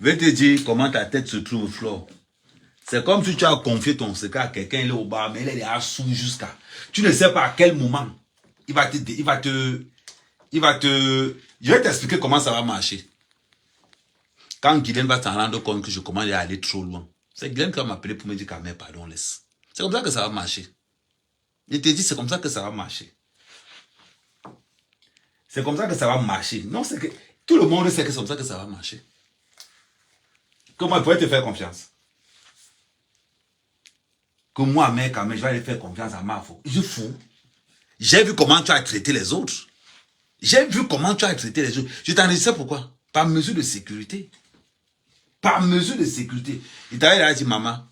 je vais te dire comment ta tête se trouve, Flore. C'est comme si tu as confié ton secret à quelqu'un, il est au bar, mais il est à sous jusqu'à. Tu ne sais pas à quel moment il va te. Je vais t'expliquer comment ça va marcher. Quand Guylaine va s'en rendre compte que je commence à aller trop loin, c'est Guylaine qui va m'appeler pour me dire qu'à pardon, laisse. C'est comme ça que ça va marcher. Je te dis, c'est comme ça que ça va marcher. C'est comme ça que ça va marcher. Non, c'est que tout le monde sait que c'est comme ça que ça va marcher. Comment il pourrait te faire confiance? Que moi, mec, je vais aller faire confiance à ma faute. Je fous. J'ai vu comment tu as traité les autres. J'ai vu comment tu as traité les autres. Je t'en dis ça pourquoi? Par mesure de sécurité. Par mesure de sécurité. Il t'a dit, maman.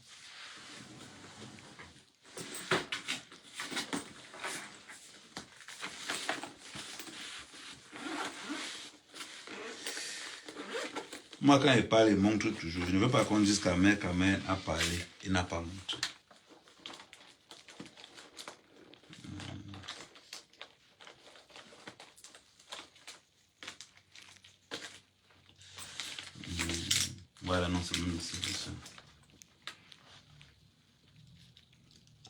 Moi, quand il parle, il montre toujours. Je ne veux pas qu'on dise qu'Amère a parlé. Il n'a pas montré. Voilà, non, c'est même ça.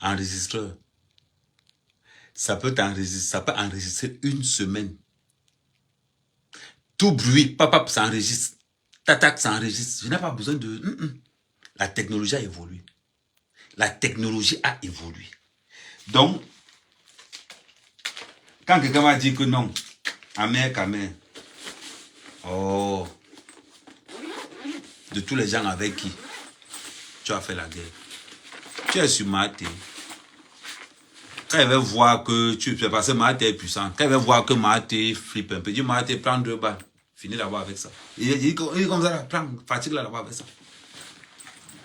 Enregistreur. Ça peut enregistrer 1 semaine. Tout bruit, papa, ça enregistre. Tatak, ça enregistre. Je n'ai pas besoin de... La technologie a évolué. La technologie a évolué. Donc, quand quelqu'un m'a dit que non, Amère Kamel, oh, de tous les gens avec qui tu as fait la guerre, tu es sur Maté. Quand il va voir que tu fais passer Maté est puissant, quand il va voir que Maté flippe un peu, dis Maté, prends 2 balles, finis là-bas avec ça. Il dit comme ça, là, prends, fatigue là-bas avec ça.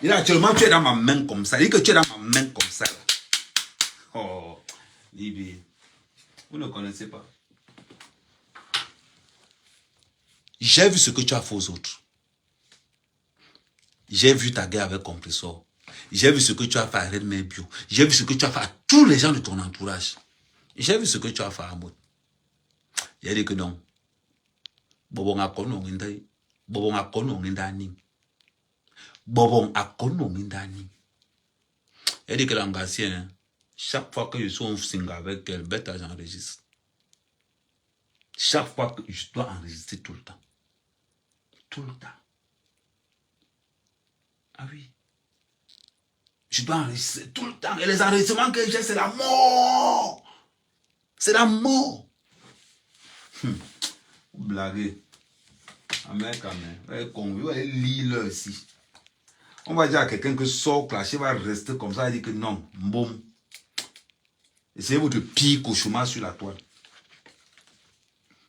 Il dit actuellement, tu es dans ma main comme ça. Il dit que tu es dans ma main comme ça. Là. Oh, Libé, vous ne connaissez pas. J'ai vu ce que tu as fait aux autres. J'ai vu ta guerre avec Compressor. J'ai vu ce que tu as fait à Redmay Bio. J'ai vu ce que tu as fait à tous les gens de ton entourage. J'ai vu ce que tu as fait à moi. J'ai dit que non. Bobon a kono ngindai. Bobon a kono ngindani. Bobon a kono ngindani. J'ai dit que l'angassien, chaque fois que je suis en signe avec elle, bête, j'enregistre. Chaque fois que je dois enregistrer tout le temps. Tout le temps. Ah oui. Je dois enregistrer tout le temps. Et les enregistrements que j'ai, c'est la mort. C'est la mort. Vous blaguez. Amen, amen. Elle lit là ici. On va dire à quelqu'un que sort clasher va rester comme ça. Il dit que non. Boum. Essayez votre pire cauchemar sur la toile.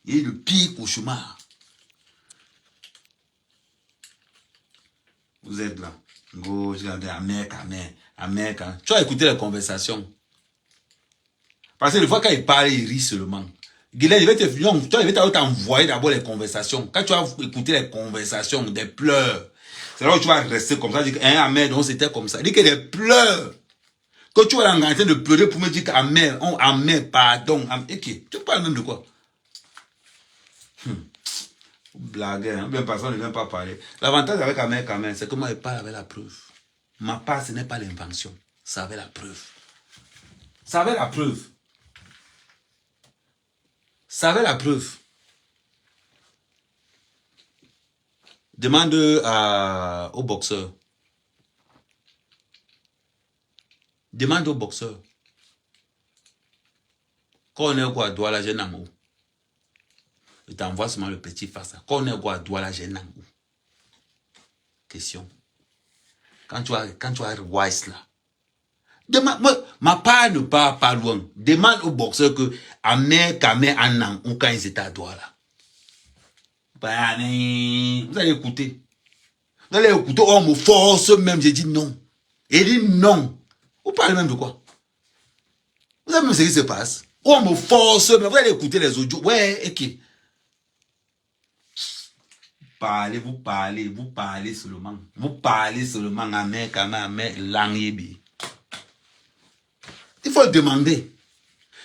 Et le pire cauchemar. Vous êtes là. Gauche, amen, amen, amen. Tu as écouté la conversation. Parce que des fois, quand il parle, il rit seulement. Guylaine, il va t'envoyer d'abord les conversations. Quand tu as écouté les conversations, des pleurs, c'est là où tu vas rester comme ça. Dire que, amen, donc c'était comme ça. Il dit que des pleurs. Que tu vas en train de pleurer pour me dire qu'amen, amen, pardon. Ok, tu parles même de quoi? Blague, hein? Bien personne ne vient pas parler. L'avantage avec amen, c'est que moi, je parle avec la preuve. Ma part, ce n'est pas l'invention. Ça avait la preuve. Ça avait la preuve. Ça avait la preuve. Demande au boxeur. Demande au boxeur. Quand on est quoi, doit la gêne où? Il t'envoie seulement le petit face. Quand on est quoi, doit la gêne où? Question. Quand tu as Wise là. Demande, ma part ne part pas loin. Demande au boxeur que Amer, Kamer, Anang, ou quand ils étaient à Douala. Vous allez écouter. Vous allez écouter, on me force même, j'ai dit non. Il dit non. Vous parlez même de quoi? Vous savez même ce qui se passe? On me force même, vous allez écouter les audios. Ouais, ok. Vous parlez seulement. Vous parlez seulement, Amer, Kamer, Amer, Langyebi. Il faut demander.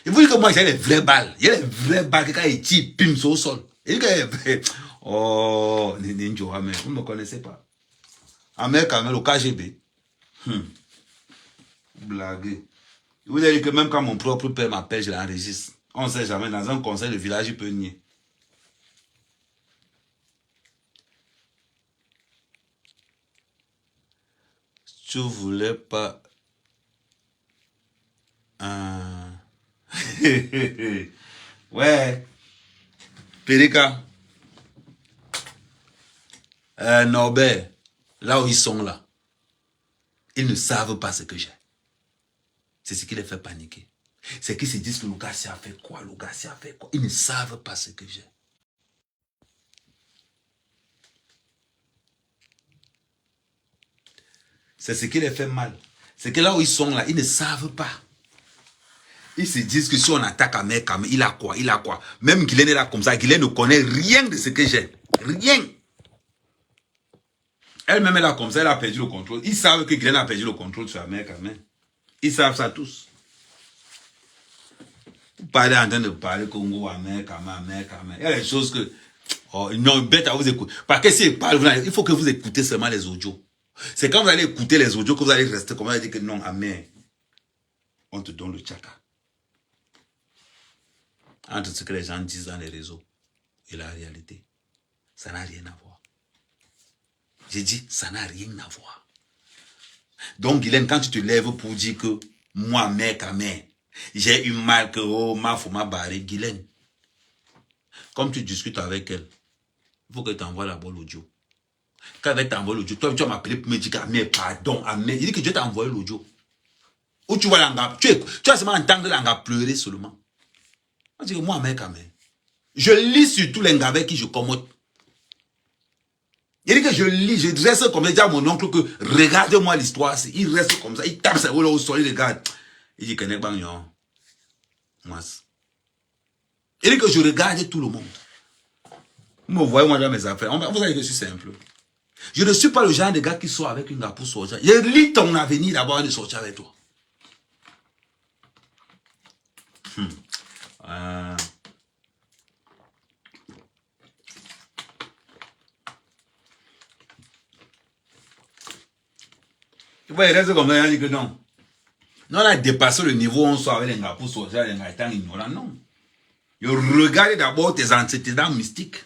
Il faut dire que moi j'ai les vraies balles. Il y a les vraies balles que quand ils tirent, pim, c'est au sol. Il dit que oh, Ninjo, Amen. Vous ne me connaissez pas. Amen, Kamel, au KGB. Blague. Vous avez dit que même quand mon propre père m'appelle, je l'enregistre. On ne sait jamais. Dans un conseil de village, il peut nier. Tu voulais pas. Ouais. Périka. Norbert. Là où ils sont là. Ils ne savent pas ce que j'ai. C'est ce qui les fait paniquer. C'est qu'ils se disent que le gars a fait quoi, le gars a fait quoi. Ils ne savent pas ce que j'ai. C'est ce qui les fait mal. C'est que là où ils sont là, ils ne savent pas. Ils se disent que si on attaque à mec, il a quoi, il a quoi. Même Guylaine est là comme ça, Guylaine ne connaît rien de ce que j'ai. Rien. Elle-même est là comme ça, elle a perdu le contrôle. Ils savent que Guylaine a perdu le contrôle sur la mère quand même. Ils savent ça tous. Vous parlez en train de parler Congo, Amer, Amer. Il y a des choses que... Oh, non, bête à vous écouter. Parce que si il parle, il faut que vous écoutez seulement les audios. C'est quand vous allez écouter les audios que vous allez rester comme ça et dire que non, Amen. On te donne le tchaka. Entre ce que les gens disent dans les réseaux et la réalité, ça n'a rien à voir. J'ai dit, ça n'a rien à voir. Donc, Guylaine, quand tu te lèves pour dire que moi, mec, j'ai eu mal que oh, ma faut m'a barré, Guylaine. Comme tu discutes avec elle, il faut que tu envoies d'abord l'audio. Quand elle t'envoie l'audio, toi, tu vas m'appeler pour me dire que pardon, Amen. Il dit que Dieu t'a envoyé l'audio. Où tu vois l'anga, tu vas seulement entendre l'anga pleurer seulement. On dit que moi, mec, je lis sur tous les gars avec qui je commote. Il dit que je lis, je dresse comme ça, je dis à mon oncle que regarde-moi l'histoire. Il reste comme ça, il tape sa au sol, il regarde. Il dit que n'est pas non. Il dit que je regarde tout le monde. Vous me voyez moi dans mes affaires. Vous savez que je suis simple. Je ne suis pas le genre de gars qui sort avec une gars pour sortir. Je lis ton avenir d'abord avant de sortir avec toi. Ouais, il reste comme ça, il dit que non. Non, on a dépassé le niveau où on sort avec les gars pour sortir, les gars étant ignorants, non. Je regarde d'abord tes antécédents mystiques.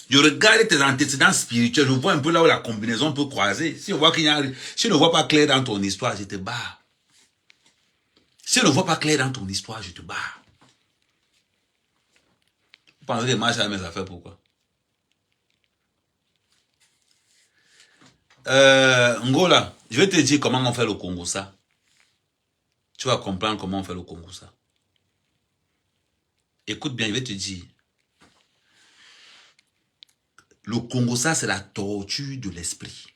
Je regarde tes antécédents spirituels. Je vois un peu là où la combinaison peut croiser. Si je vois qu'il y a, si je ne vois pas clair dans ton histoire, je te barre. Si je ne vois pas clair dans ton histoire, je te barre. Vous pensez que je marche à mes affaires, pourquoi? Ngola, je vais te dire comment on fait le Congo ça. Tu vas comprendre comment on fait le Congo ça. Écoute bien, je vais te dire. Le Congo ça, c'est la torture de l'esprit.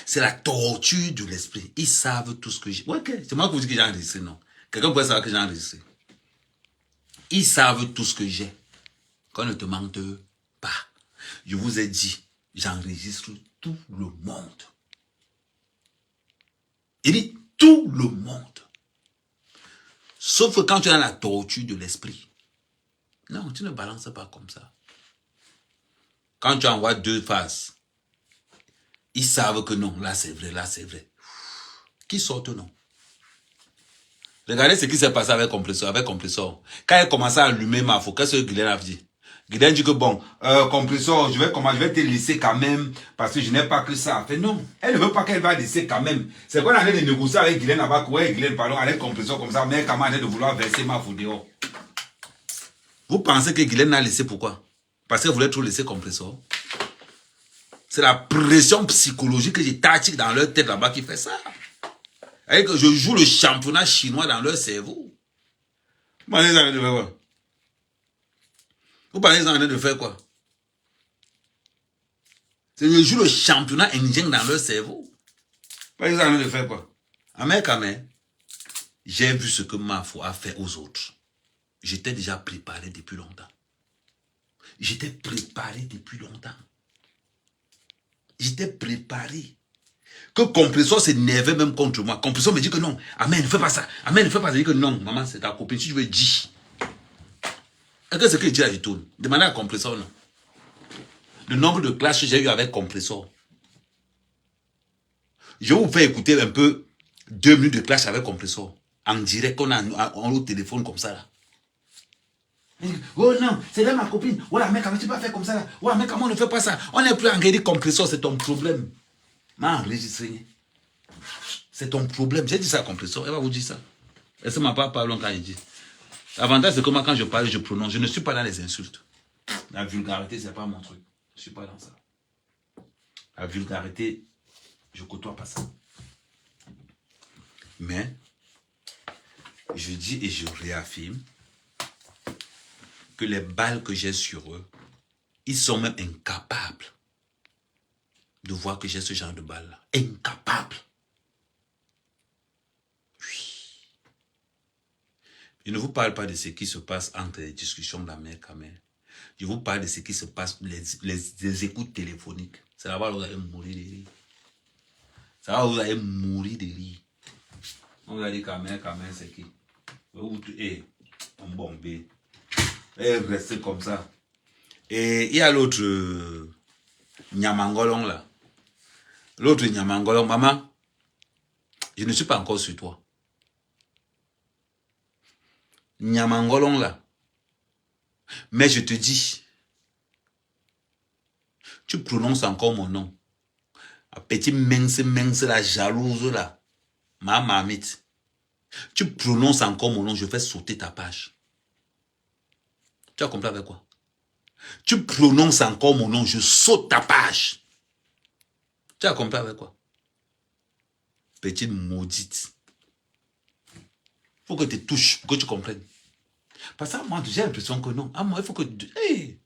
C'est la torture de l'esprit. Ils savent tout ce que j'ai. Ouais, ok. C'est moi qui vous dis que j'ai enregistré, non. Quelqu'un pourrait savoir que j'ai enregistré. Ils savent tout ce que j'ai. Qu'on ne te mente pas. Je vous ai dit, j'enregistre tout le monde. Il dit tout le monde. Sauf que quand tu es dans la torture de l'esprit. Non, tu ne balances pas comme ça. Quand tu envoies 2 faces, ils savent que non, là c'est vrai, là c'est vrai. Qui sortent non? Regardez ce qui s'est passé avec Compressor. Quand il commençait à allumer ma faux, qu'est-ce que Guylaine a dit? Guylaine dit que bon, Compressor, je vais te laisser quand même, parce que je n'ai pas que ça. Fait non, elle ne veut pas qu'elle va laisser quand même. C'est qu'on allait de négocier avec Guylaine là-bas, ouais, Guylaine, pardon, avec Compressor comme ça, mais comment elle allait de vouloir verser ma faux dehors. Vous pensez que Guylaine a laissé pourquoi? Parce qu'elle voulait trop laisser Compressor. C'est la pression psychologique que j'ai tactique dans leur tête là-bas qui fait ça. Et que je joue le championnat chinois dans leur cerveau. Vous pensez qu'ils ont de faire quoi? Vous pensez qu'ils ont de faire quoi? Je joue le championnat indien dans leur cerveau. Vous pensez qu'ils ont de faire quoi? Amen, j'ai vu ce que Mafo a fait aux autres. J'étais déjà préparé depuis longtemps. J'étais préparé depuis longtemps. J'étais préparé. Que Compressor s'énervait même contre moi. Compressor me dit que non. Amen, ne fais pas ça. Amen, ne fais pas ça. Je dis que non, maman, c'est ta copine. Si tu veux, dis. Est-ce que ce que je dis là, je tourne? Demandez à Compressor, non. Le nombre de classes que j'ai eu avec Compressor. Je vais vous faire écouter un peu 2 minutes de clash avec Compressor. En direct, on a au téléphone comme ça là. Oh non, c'est là ma copine. Voilà, mec, comment tu peux faire comme ça là? Ouais, mec, comment on ne fait pas ça? On n'est plus engagé Compressor, c'est ton problème. M'a enregistré. C'est ton problème. J'ai dit ça à Compressor, elle va vous dire ça. Elle ne m'a pas parlé quand il dit. L'avantage, c'est que moi, quand je parle, je prononce. Je ne suis pas dans les insultes. La vulgarité, c'est pas mon truc. Je ne suis pas dans ça. La vulgarité, je ne côtoie pas ça. Mais, je dis et je réaffirme que les balles que j'ai sur eux, ils sont même incapables de voir que j'ai ce genre de balles-là. Incapables. Oui. Je ne vous parle pas de ce qui se passe entre les discussions de la mère et la mère. Je vous parle de ce qui se passe, les écoutes téléphoniques. C'est là-bas où vous allez mourir de rire. C'est là où vous allez mourir de rire. On vous a dit qu'à mère, c'est qui? On bombé. Et rester comme ça. Et il y a l'autre Nyamangolong là. L'autre Nyamangolong, maman, je ne suis pas encore sur toi. Nyamangolong là. Mais je te dis, tu prononces encore mon nom. Un petit mince, la jalouse là. Ma mamite. Tu prononces encore mon nom, je fais sauter ta page. Tu as compris avec quoi? Tu prononces encore mon nom, je saute ta page. Tu as compris avec quoi? Petite maudite. Il faut que tu touches pour que tu comprennes. Parce que moi, j'ai l'impression que non. Ah, moi, il faut que... Hey!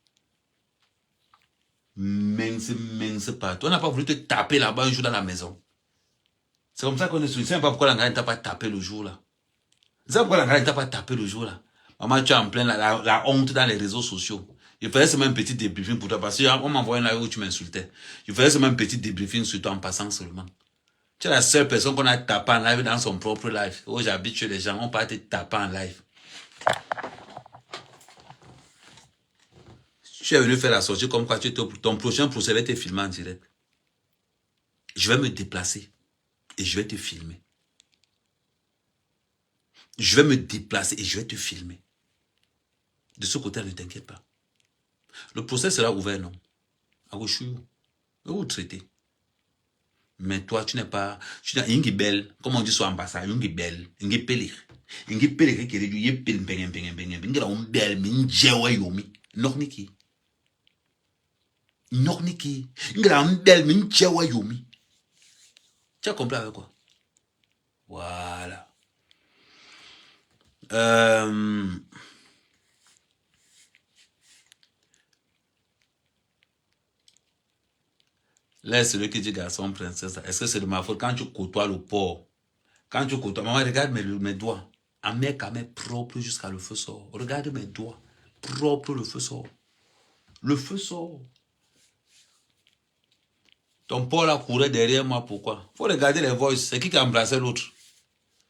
Mince partout. On n'a pas voulu te taper là-bas un jour dans la maison. C'est comme ça qu'on est soumis. C'est pas pourquoi la grande ne t'a pas tapé le jour là. C'est pourquoi la grande ne t'a pas tapé le jour là. Maman, tu es en plein la honte dans les réseaux sociaux. Je faisais seulement un petit débriefing pour toi parce qu'on m'a envoyé un live où tu m'insultais. Je faisais seulement un petit débriefing sur toi en passant seulement. Tu es la seule personne qu'on a tapé en live dans son propre live. Où j'habite chez les gens, on peut te taper en live. Tu es venu faire la sortie comme quoi ton prochain procès va te filmer en direct. Je vais me déplacer et je vais te filmer. Je vais me déplacer et je vais te filmer. De ce côté, ne t'inquiète pas. Le procès sera ouvert, non? À gauche, vous traitez. Mais toi, tu n'es pas... Tu n'es une belle, comme on dit sur l'ambassade, une belle, une pelle. Une pelle qui est une pelle, une belle, une jewa yomi. Nokniki. Nokniki. Une belle, une jewa yomi. Tu as compris avec quoi? Voilà. Là, celui qui dit garçon, princesse, est-ce que c'est de ma faute quand tu côtoies le porc? Quand tu côtoies, maman, regarde mes doigts. À mes propre jusqu'à le feu sort. Regarde mes doigts. Propre, le feu sort. Le feu sort. Ton porc là courait derrière moi, pourquoi? Faut regarder les voices. C'est qui a embrassé l'autre?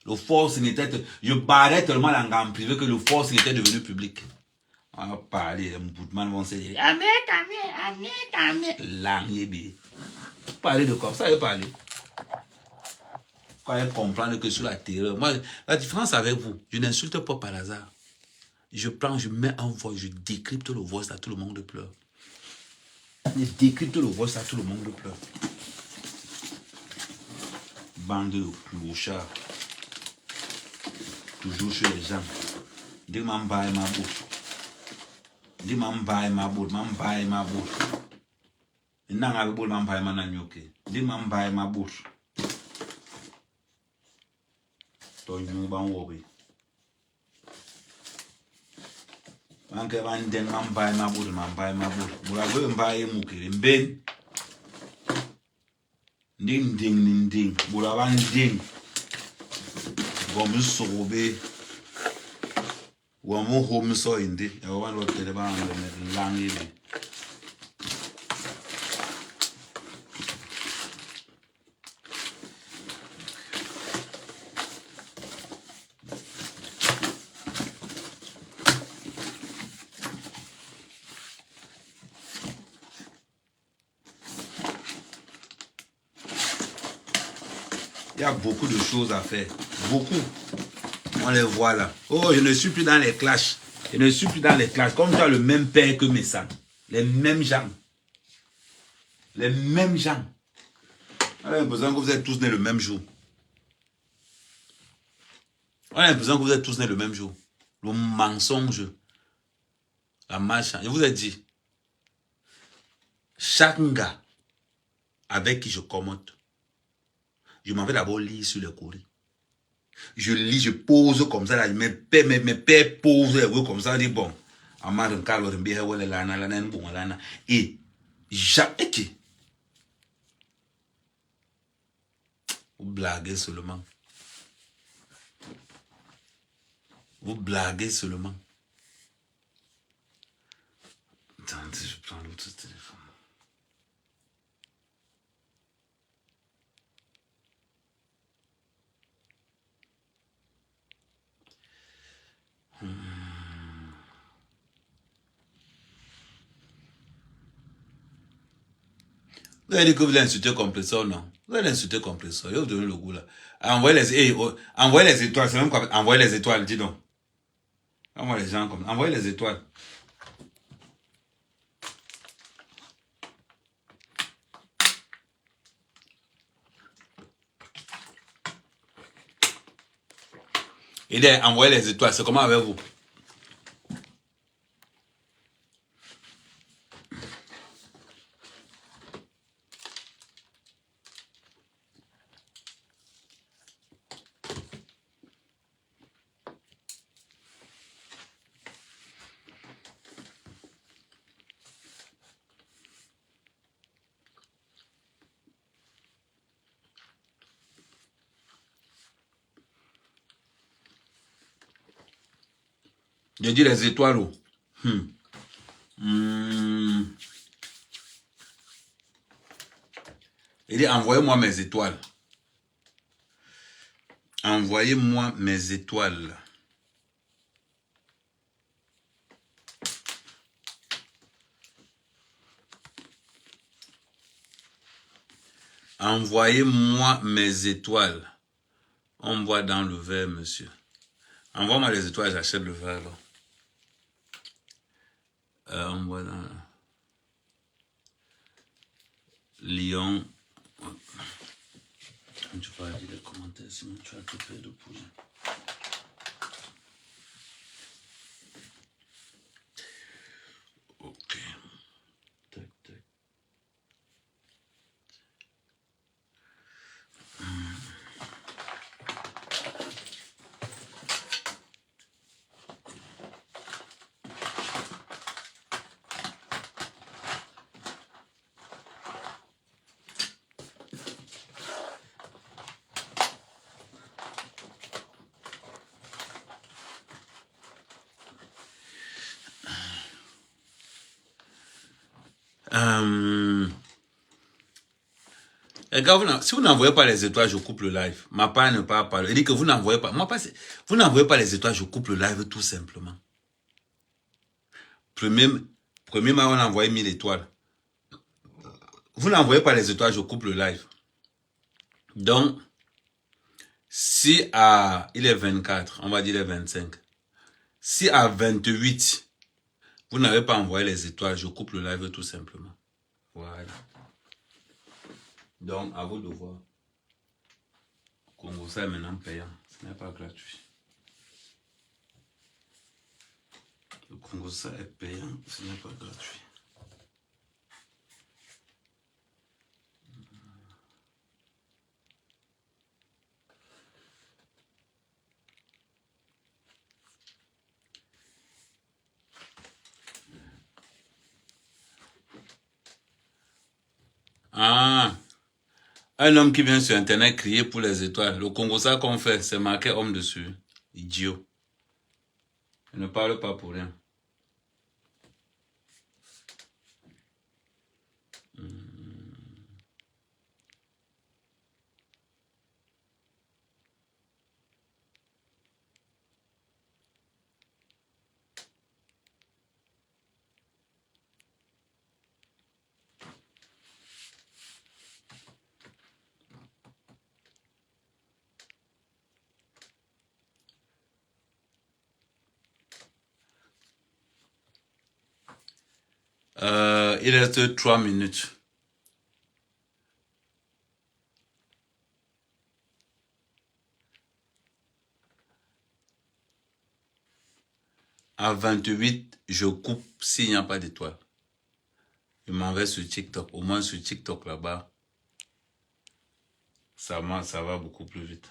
Le force n'était... Je barrais tellement la gamme privée que le force n'était devenu public. On va parler, les mouvements vont se dire. L'année, parler de quoi? Ça veut parler. Quand elle comprend que sur la terreur. Moi, la différence avec vous, je n'insulte pas par hasard. Je prends, je mets en voix, je décrypte le voice à tout le monde pleure. Je décrypte le voice à tout le monde pleure. Bande de clochards. Toujours chez les gens. Dis m'en baille ma bouche. Dis m'en baille ma bouche, m'en baille ma bouche. N'en a pas m'en baille ma nanyoke. Dis m'en baille ma bouche. Toi, je ne vais pas worry. Manque van den m'en baille ma bouche, m'en baille ma bouche. Vous l'avez m'baille mouké, m'ben. Ding ding ding. Vous l'avez ding. Vous sauver. Wa mo home so indi ya wa lo tele ba le langi. Il y a beaucoup de choses à faire, beaucoup. On les voit là. Oh, je ne suis plus dans les clashs. Je ne suis plus dans les clashs. Comme tu as le même père que mes sangs. Les mêmes gens. Les mêmes gens. On a l'impression que vous êtes tous nés le même jour. On a l'impression que vous êtes tous nés le même jour. Le mensonge. La machin. Je vous ai dit. Chaque gars avec qui je commente, je m'en vais d'abord lire sur le courrier. Je lis, je pose comme ça, là, mes pères posent comme ça, je dis bon, et jamais, vous blaguez seulement. Vous blaguez seulement. Attendez, je prends l'autre téléphone. Vous avez dit que vous l'insultez compresseur, non? Vous allez l'insulter compresseur, il va vous donner le goût là. Envoyez les étoiles, c'est même quoi? Envoyez les étoiles, dis donc. Envoyez les gens comme ça. Envoyez les étoiles. Et là, envoyez les étoiles, c'est comment avec vous? Je dis les étoiles. Il dit envoyez-moi mes étoiles. Envoyez-moi mes étoiles. Envoyez-moi mes étoiles. On boit dans le verre, monsieur. Envoie-moi les étoiles, j'achète le verre. On boit dans... Lyon. Tu vas lire les commentaires, sinon tu vas te perdre de poulet. Ok. Tac, tac. Les gars, si vous n'envoyez pas les étoiles, je coupe le live. Ma part ne parle pas. Il dit que vous n'envoyez pas. Moi, vous n'envoyez pas les étoiles, je coupe le live tout simplement. Premier mois, on a envoyé 1000 étoiles. Vous n'envoyez pas les étoiles, je coupe le live. Donc, si il est 24, on va dire il est 25. Si à 28, vous n'avez pas envoyé les étoiles, je coupe le live tout simplement. Voilà. Donc, à vous de voir. Congo, ça est maintenant payant. Ce n'est pas gratuit. Le Congo, ça est payant. Ce n'est pas gratuit. Ah, un homme qui vient sur Internet crier pour les étoiles. Le Congo, ça qu'on fait, c'est marqué homme dessus. Idiot. Il ne parle pas pour rien. Il reste 3 minutes. À 28, je coupe s'il n'y a pas d'étoile. Je m'en vais sur TikTok. Au moins sur TikTok là-bas, ça va beaucoup plus vite.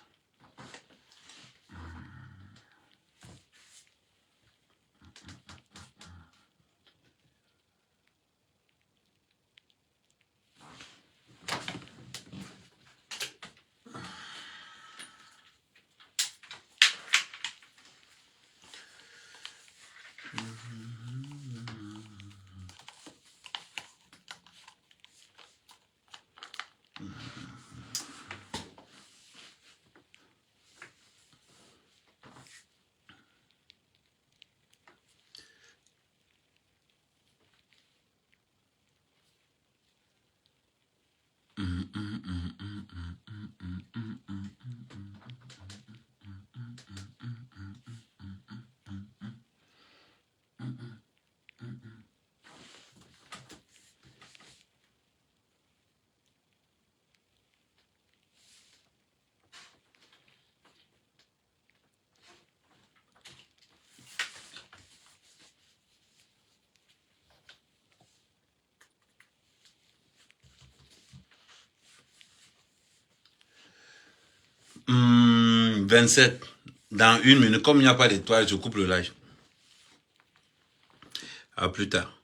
Mmh, 27. Dans 1 minute, comme il n'y a pas d'étoile, je coupe le live. À plus tard.